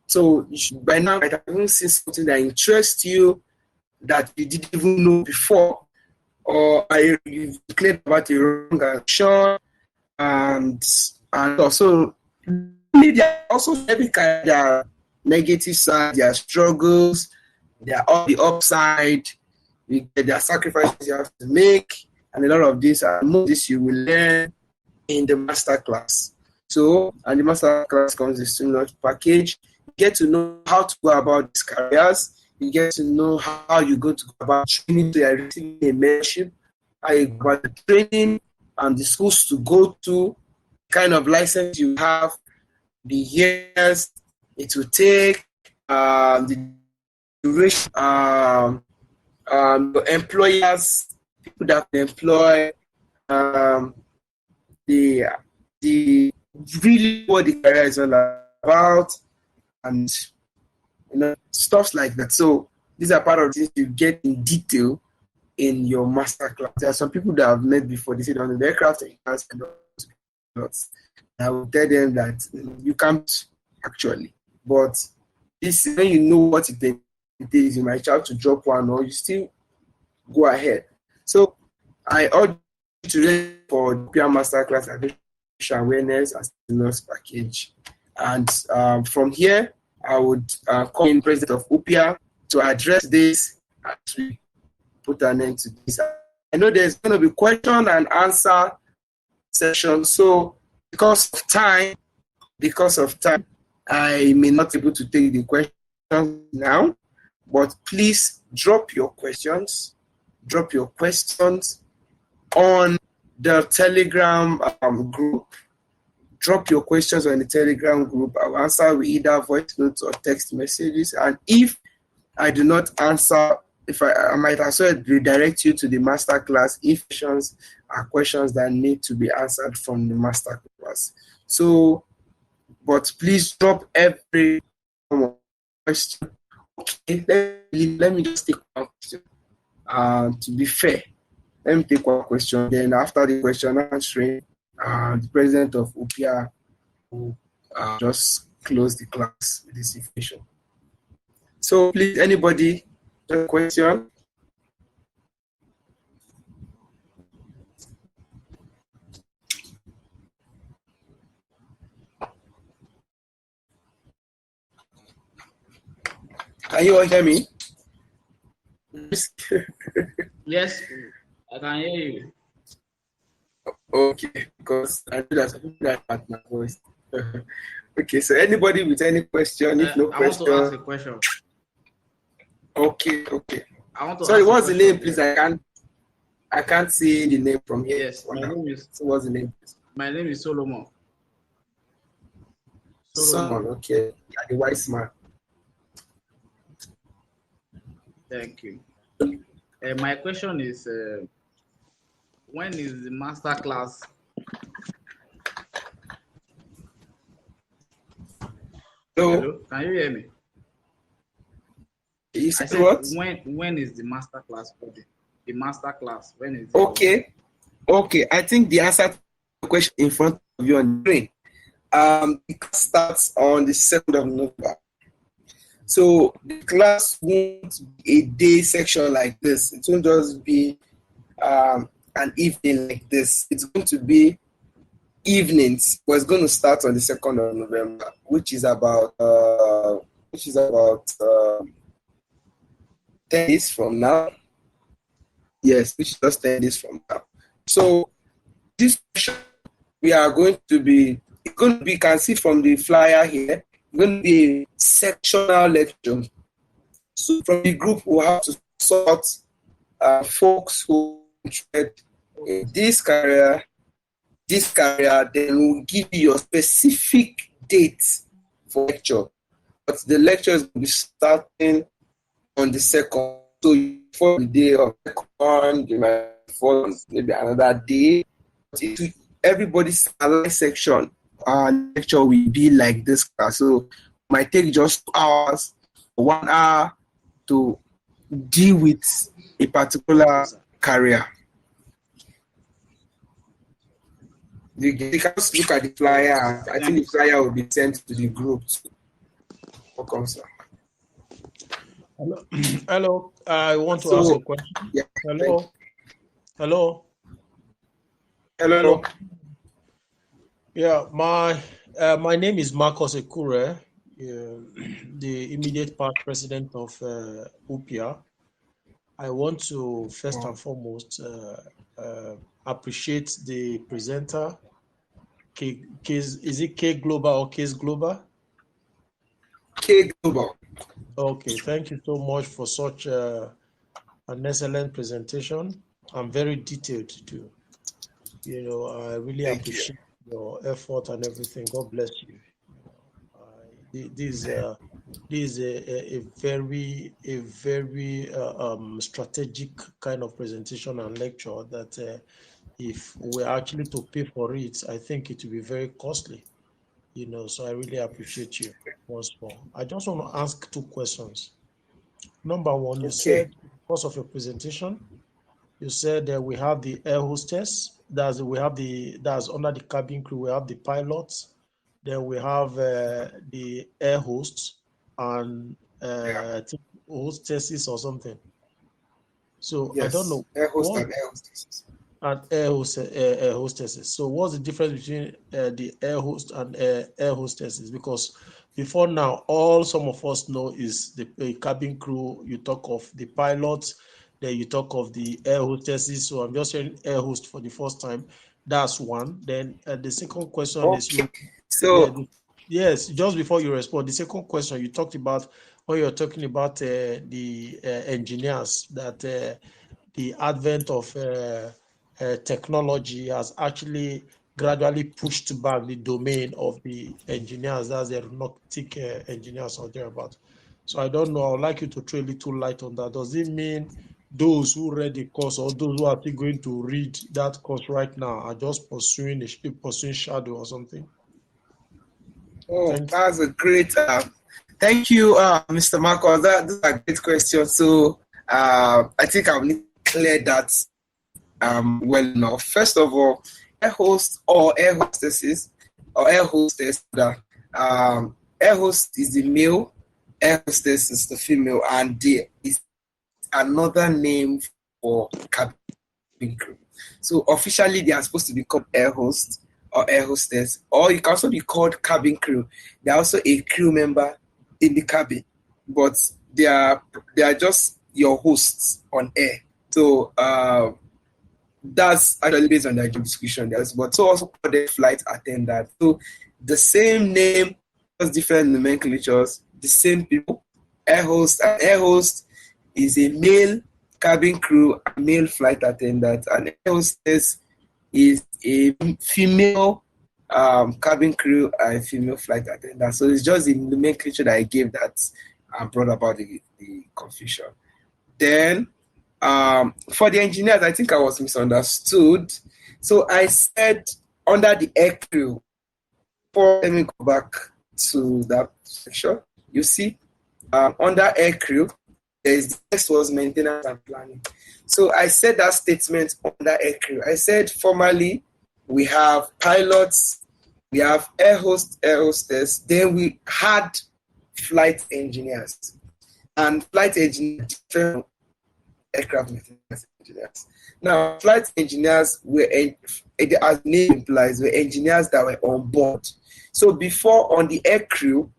So by now, I haven't seen something that interests you that you didn't even know before, or you've declared about a wrong action, and also there are also every kind of their negative side, their struggles, their all the upside, their sacrifices you have to make, and a lot of this, and most of this you will learn in the master class. So, and the master class comes with a stimulus package. You get to know how to go about these careers. You get to know how you go to go about training to receiving a mentorship, how you go about the training and the schools to go to, kind of license you have, the years it will take, the duration, your employers, people that employ, um, the really what the career is all about, and stuff like that. So these are part of things you get in detail in your master class. There are some people that I've met before. They say on the aircraft and I will tell them that you can't actually, but this when you know what it is, you might have to drop one or you still go ahead. So I urge you to read for the PR Masterclass Aviation Awareness and Stimulus Package. And from here, I would call in President of UPIA to address this as we put an end to this. I know there's going to be question and answer session. So because of time, I may not be able to take the questions now, but please drop your questions on the Telegram group. Drop your questions on the Telegram group. I'll answer with either voice notes or text messages. And if I do not answer, if I might as well redirect you to the masterclass if questions are questions that need to be answered from the masterclass. So, but please drop every question. Okay, let me just take one question. To be fair, let me take one question. Then after the question answering, the president of UPIA will just close the class with this information. So please, anybody, have a question? Can you all hear me? Yes, I can hear you. Okay, because I know that some people that heard my voice. Okay, so anybody with any question? If no question, I want to ask a question. Okay. I want to Sorry, ask what's the question. name, please? I can't see the name from here. Yes, my name is. So what's the name? My name is Solomon. Solomon, okay. You're the wise man. Thank you. My question is, when is the master class? Hello? Can you hear me? You said what? When is the master class for the master class? When is it? Okay. I think the answer to the question in front of you on the screen. It starts on the 2nd of November. So the class won't be a day section like this. It won't just be an evening like this. It's going to be evenings, but it's going to start on the 2nd of November, which is about 10 days from now. Yes, which is just 10 days from now. So this session we are going to be, you can see from the flyer here, it's going to be a sectional lecture. So from the group, we'll have to sort folks who are interested in this career, then we'll give you your specific date for lecture. But the lecture is going to be starting on the 2nd. So for the day of the second, you might fall maybe another day. Everybody's live section lecture will be like this class. So it might take just 2 hours, 1 hour to deal with a particular career. You can just look at the flyer. I think the flyer will be sent to the group. Welcome, sir. Hello. I want to ask a question. Yeah, Hello. Yeah, my name is Marcos Ekure, the immediate past president of UPIA. I want to first and foremost appreciate the presenter. Is it K Global or Case Global? K Global. Okay, thank you so much for such an excellent presentation. I'm very detailed too. I really appreciate your effort and everything. God bless you. This is a very strategic kind of presentation and lecture that if we're actually to pay for it, I think it will be very costly. So I really appreciate you once more. I just want to ask two questions. Number one, you Okay. said because of your presentation, you said that we have the air hostess, that's under the cabin crew, we have the pilots, then we have the air hosts and Yeah. I think hostesses or something. So I don't Yes. know Air host what and air hostesses. and air hostesses. So what's the difference between the air host and air hostesses? Because before now, all some of us know is the cabin crew. You talk of the pilots, then you talk of the air hostesses. So I'm just saying air host for the first time. That's one. Then the second question is Okay. you. Yeah, So yes. Just before you respond, the second question you talked about when you're talking about the engineers that the advent of technology has actually gradually pushed back the domain of the engineers, that's the aeronautic engineers or thereabout. So I don't know. I would like you to throw a little light on that. Does it mean those who read the course or those who are still going to read that course right now are just pursuing shadow or something? oh, Thank you. that's a great. Thank you, Mr. Marcos. Those are great questions. So I think I'll need to clear that well enough. First of all, air host or air hostesses or air hostess. Air host is the male, air hostess is the female, and there is another name for cabin crew. So officially, they are supposed to be called air host or air hostess, or you can also be called cabin crew. They're also a crew member in the cabin, but they are just your hosts on air. So that's actually based on their job description. But so also called the flight attendant. So the same name, just different nomenclatures, the same people. Air host and air host is a male cabin crew, a male flight attendant, and air hostess is a female cabin crew and female flight attendant. So it's just the nomenclature that I gave that brought about the confusion. Then for the engineers, I think I was misunderstood. So I said under the air crew. Let me go back to that section. You see, under air crew, the next was maintenance and planning. So I said that statement under air crew. I said formally we have pilots, we have air host, air hostess, then we had flight engineers. And flight engineers different aircraft maintenance engineers. Now, flight engineers as the name implies, were engineers that were on board. So before on the air crew,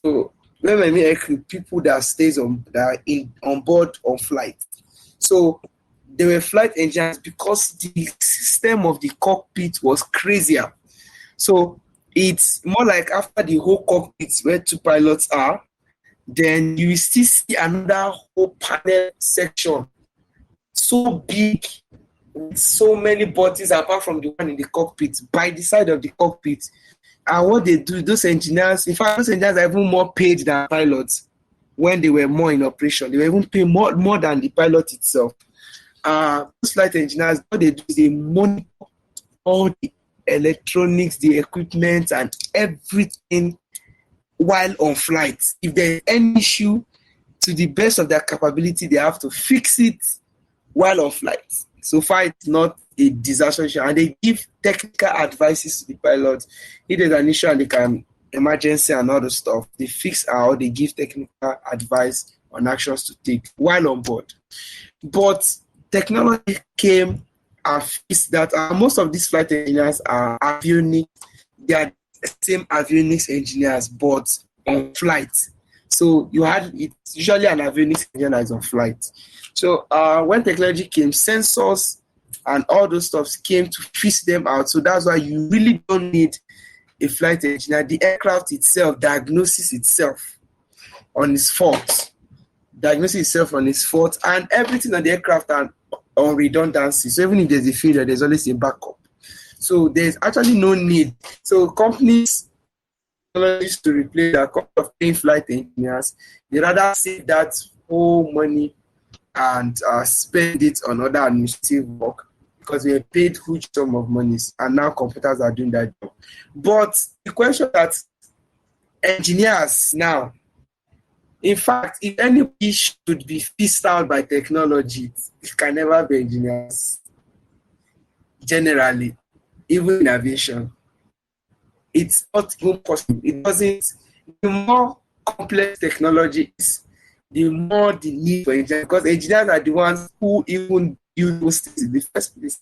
so when I mean air crew, people that are on board on flight. So they were flight engineers because the system of the cockpit was crazier. So it's more like after the whole cockpit where two pilots are, then you will still see another whole panel section so big with so many buttons apart from the one in the cockpit by the side of the cockpit. And what they do, those engineers, in fact, those engineers are even more paid than pilots when they were more in operation. They were even paid more than the pilot itself. Those flight engineers, what they do is they monitor all the electronics, the equipment, and everything while on flight. If there's any issue, to the best of their capability, they have to fix it while on flight. So far, it's not a disaster issue, and they give technical advices to the pilots. If there's an issue and they can emergency and all the stuff, they fix or they give technical advice on actions to take while on board. But technology came and fixed that. Most of these flight engineers are avionics. They are the same avionics engineers, but on flight. So it's usually an avionics engineer that is on flight. So when technology came, sensors and all those stuff came to fix them out. So that's why you really don't need a flight engineer. The aircraft itself diagnoses itself on its fault. And everything on the aircraft are on redundancy. So even if there's a failure, there's always a backup. So there's actually no need. So companies technologies to replace the cost of paying flight engineers. They rather save that whole money and spend it on other administrative work because we are paid huge sum of monies, and now computers are doing that job. But the question that engineers now, in fact, if anybody should be phased out by technology, it can never be engineers. Generally, even in aviation, it's not even possible. It doesn't. The more complex technology is, the more the need for engineers, because engineers are the ones who even build those things in the first place.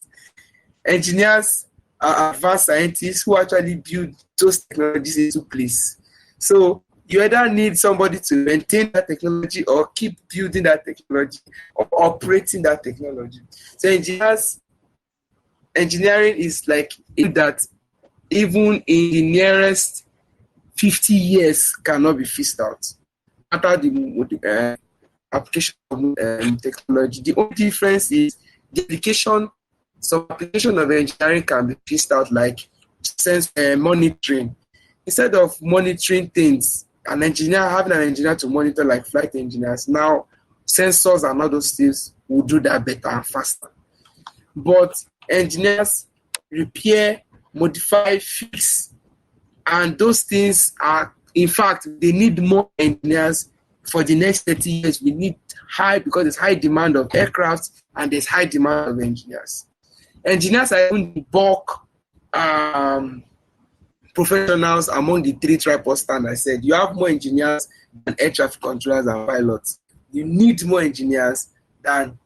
Engineers are advanced scientists who actually build those technologies into place. So you either need somebody to maintain that technology or keep building that technology or operating that technology. So engineering is like that even in the nearest 50 years cannot be phased out. After the application of technology, the only difference is the application. Some application of engineering can be phased out, like sense monitoring. Instead of monitoring things, having an engineer to monitor like flight engineers, now sensors and all those things will do that better and faster. But engineers repair, modify, fix, and those things are, in fact, they need more engineers for the next 30 years. We need because there's high demand of aircraft and there's high demand of engineers. Engineers are even the bulk professionals among the three tripod stand I said. You have more engineers than air traffic controllers and pilots. You need more engineers than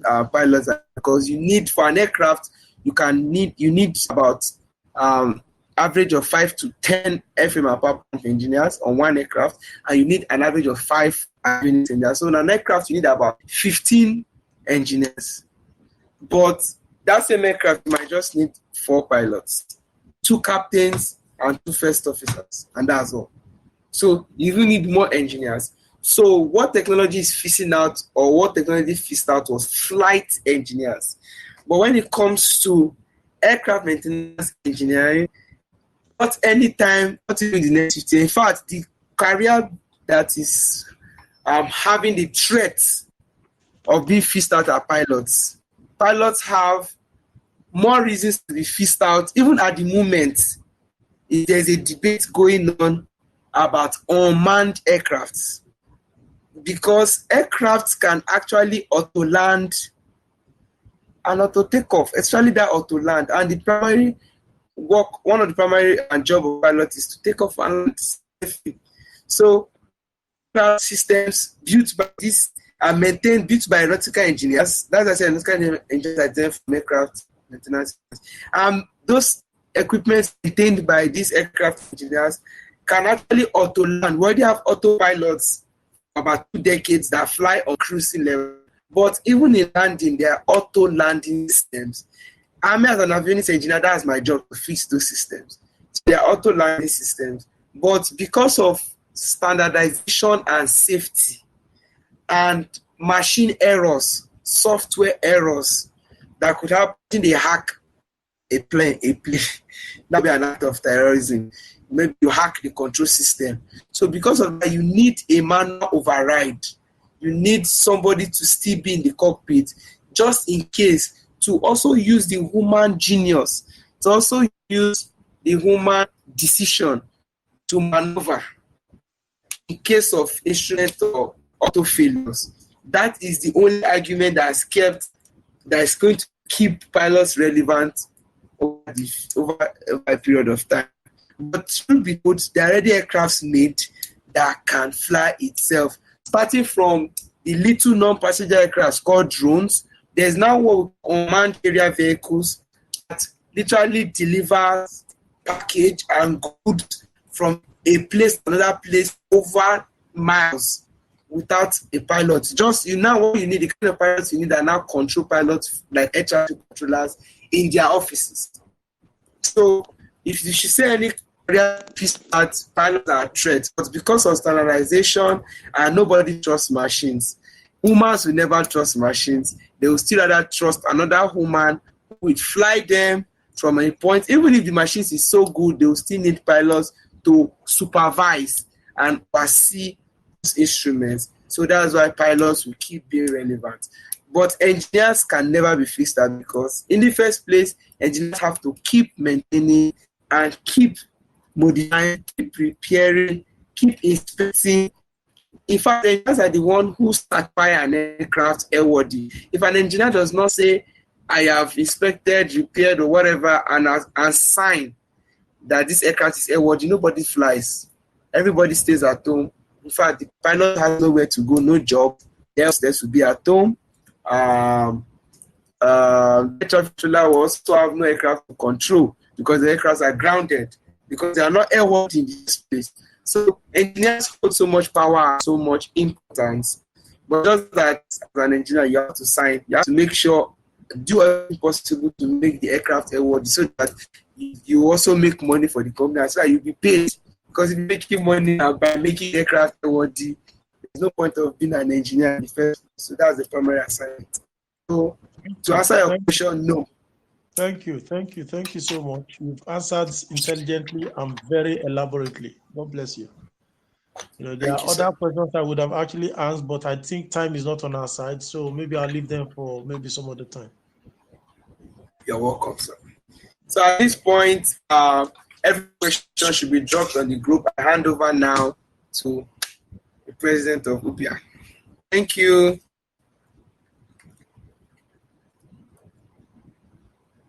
pilots, because you need, for an aircraft, you need about average of 5 to 10 FM and power plant engineers on one aircraft, and you need an average of 5 engineers. So on an aircraft, you need about 15 engineers. But that same aircraft might just need 4 pilots, 2 captains, and 2 first officers, and that's all. So you even need more engineers. So what technology is phasing out, or what technology phased out, was flight engineers. But when it comes to aircraft maintenance engineering, not anytime, not even the next 50 years. In fact, the career that is having the threat of being phased out are pilots. Pilots have more reasons to be phased out. Even at the moment, there's a debate going on about unmanned aircrafts, because aircrafts can actually auto land and auto take off, especially that auto land. And the primary work, one of the primary job of pilot is to take off and land safely. So systems built by this are maintained, built by aeronautical engineers. That's why I say aeronautical engineers are there for aircraft maintenance. Those equipment maintained by these aircraft engineers can actually auto land. We already have autopilots for about 2 decades that fly on cruising level. But even in landing, there are auto landing systems. Me as an avionics engineer, that's my job, to fix those systems. So they are auto landing systems. But because of standardization and safety and machine errors, software errors that could happen, they hack a plane, that be an act of terrorism. Maybe you hack the control system. So because of that, you need a manual override. You need somebody to still be in the cockpit, just in case, to also use the human genius, to also use the human decision to maneuver in case of instrument or auto failures. That is the only argument that is going to keep pilots relevant over a period of time. But truth be told, there are already aircrafts made that can fly itself. Starting from the little non-passenger aircrafts called drones, there's now what we call unmanned aerial vehicles that literally delivers package and goods from a place to another place over miles without a pilot. Just what you need, the kind of pilots you need are now control pilots, like air traffic controllers in their offices. So if you should say any piece that pilots are a threat, but because of standardization and nobody trusts machines, humans will never trust machines. They will still rather trust another human who will fly them from a point. Even if the machines is so good, they will still need pilots to supervise and oversee those instruments. So that's why pilots will keep being relevant. But engineers can never be fixed up, because in the first place, engineers have to keep maintaining and keep modifying, keep preparing, keep inspecting. In fact, engineers are the one who certify an aircraft airworthy. If an engineer does not say, I have inspected, repaired, or whatever, and sign that this aircraft is airworthy, nobody flies. Everybody stays at home. In fact, the pilot has nowhere to go, no job. Else they should be at home. Air traffic controller will also have no aircraft to control, because the aircrafts are grounded, because they are not airworthy in this place. So engineers hold so much power and so much importance. But just that, as an engineer, you have to sign. You have to make sure, do everything possible to make the aircraft airworthy, so that you also make money for the company, so that you'll be paid. Because if you're making money by making aircraft airworthy, there's no point of being an engineer in the first place. So that's the primary assignment. So to answer your question, no. Thank you so much. You've answered intelligently and very elaborately. God bless you. There are other questions I would have actually asked, but I think time is not on our side, so maybe I'll leave them for maybe some other time. You're welcome, sir. So at this point, every question should be dropped on the group. I hand over now to the president of UPI. Thank you.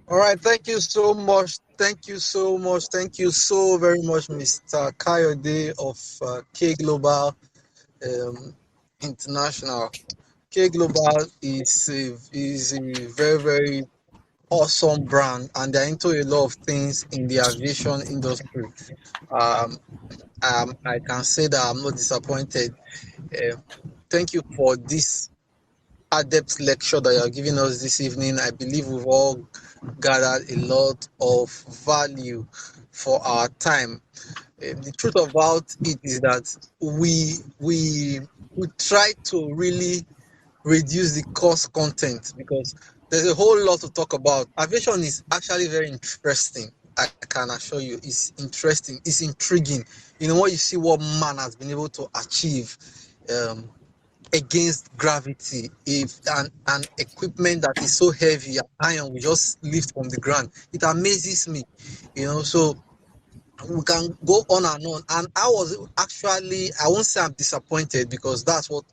All right, thank you so much. Thank you so much. Thank you so very much, Mr. Kayode of K Global International. K Global is a very, very awesome brand, and they're into a lot of things in the aviation industry. I can say that I'm not disappointed. Thank you for this adept lecture that you're giving us this evening. I believe we've all gathered a lot of value for our time. The truth about it is that we try to really reduce the cost content, because there's a whole lot to talk about. Aviation is actually very interesting. I can assure you, it's interesting, it's intriguing. When you see what man has been able to achieve against gravity, if an equipment that is so heavy and iron will just lift from the ground, it amazes me. So we can go on and on. And I won't say I'm disappointed, because that's what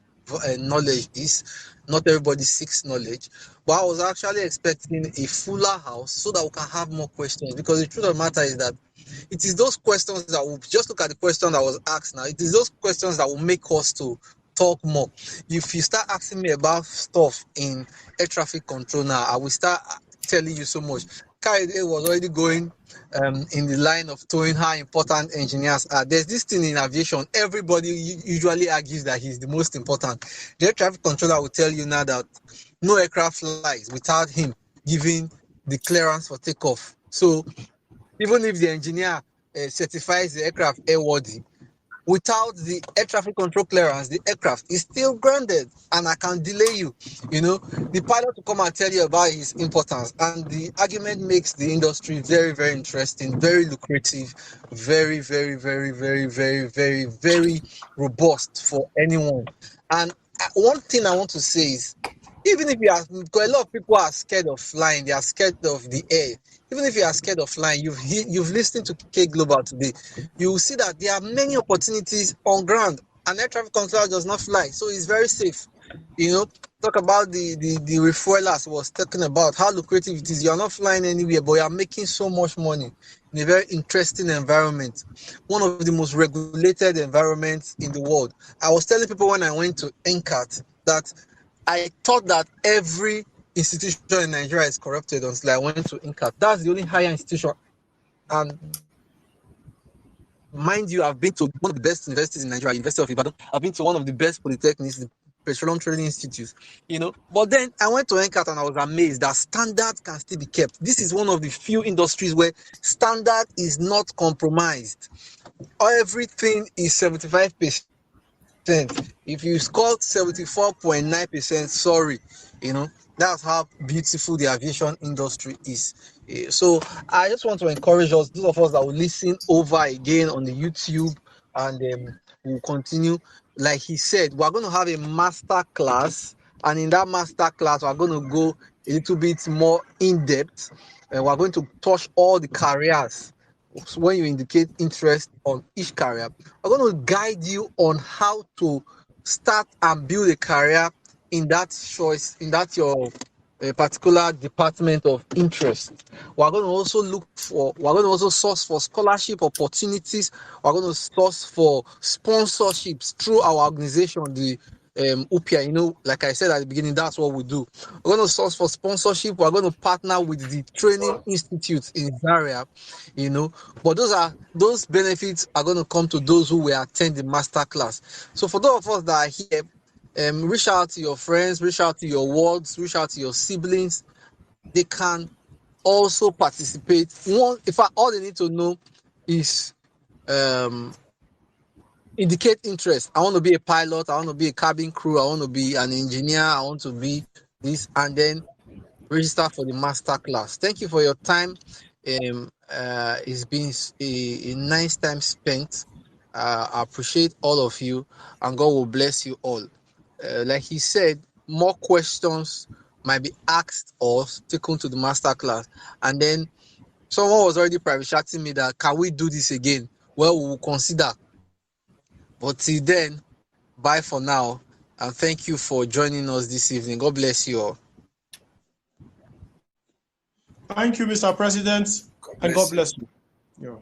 knowledge is. Not everybody seeks knowledge, but I was actually expecting a fuller house so that we can have more questions, because the truth of the matter is that it is those questions that will just look at the question that was asked now. It is those questions that will make us to talk more. If you start asking me about stuff in air traffic control now, I will start telling you so much. Kayode was already going in the line of towing how important engineers are. There's this thing in aviation, everybody usually argues that he's the most important. The air traffic controller will tell you now that no aircraft flies without him giving the clearance for takeoff. So even if the engineer certifies the aircraft airworthy, without the air traffic control clearance, the aircraft is still grounded, and I can delay you. The pilot will come and tell you about his importance, and the argument makes the industry very, very interesting, very lucrative, very, very, very, very, very, very, very robust for anyone. And one thing I want to say is, even if because a lot of people are scared of flying, they are scared of the air. Even if you are scared of flying, you've listened to K Global today, you will see that there are many opportunities on ground. An air traffic controller does not fly, so it's very safe. Talk about the refuelers was talking about, how lucrative it is. You're not flying anywhere, but you're making so much money in a very interesting environment, one of the most regulated environments in the world. I was telling people when I went to NCAT that I thought that every institution in Nigeria is corrupted until I went to NCAT. That's the only higher institution. And mind you, I've been to one of the best universities in Nigeria, University of Ibadan. I've been to one of the best polytechnics, the Petroleum Trading Institute. But then I went to NCAT and I was amazed that standard can still be kept. This is one of the few industries where standard is not compromised. Everything is 75%. If you scored 74.9%, sorry, that's how beautiful the aviation industry is. So I just want to encourage us, those of us that will listen over again on the YouTube, and we'll continue. Like he said, we're going to have a master class, and in that master class, we're going to go a little bit more in depth, and we're going to touch all the careers. So when you indicate interest on each career, we're going to guide you on how to start and build a career in that choice, in that your a particular department of interest. We're going to also source for scholarship opportunities. We're going to source for sponsorships through our organization, the UPIA. Like I said at the beginning, that's what we do. We're going to source for sponsorship. We're going to partner with the training institutes in Zaria. But those benefits are going to come to those who will attend the master class. So for those of us that are here, reach out to your friends, reach out to your wards, reach out to your siblings. They can also participate. All they need to know is indicate interest. I want to be a pilot, I want to be a cabin crew, I want to be an engineer, I want to be this, and then register for the master class. Thank you for your time. It's been a nice time spent. I appreciate all of you, and God will bless you all. Like he said, more questions might be asked or taken to the master class. And then someone was already private chatting me that, can we do this again? Well, we will consider. But till then, bye for now. And thank you for joining us this evening. God bless you all. Thank you, Mr. President, and God bless you. Yeah.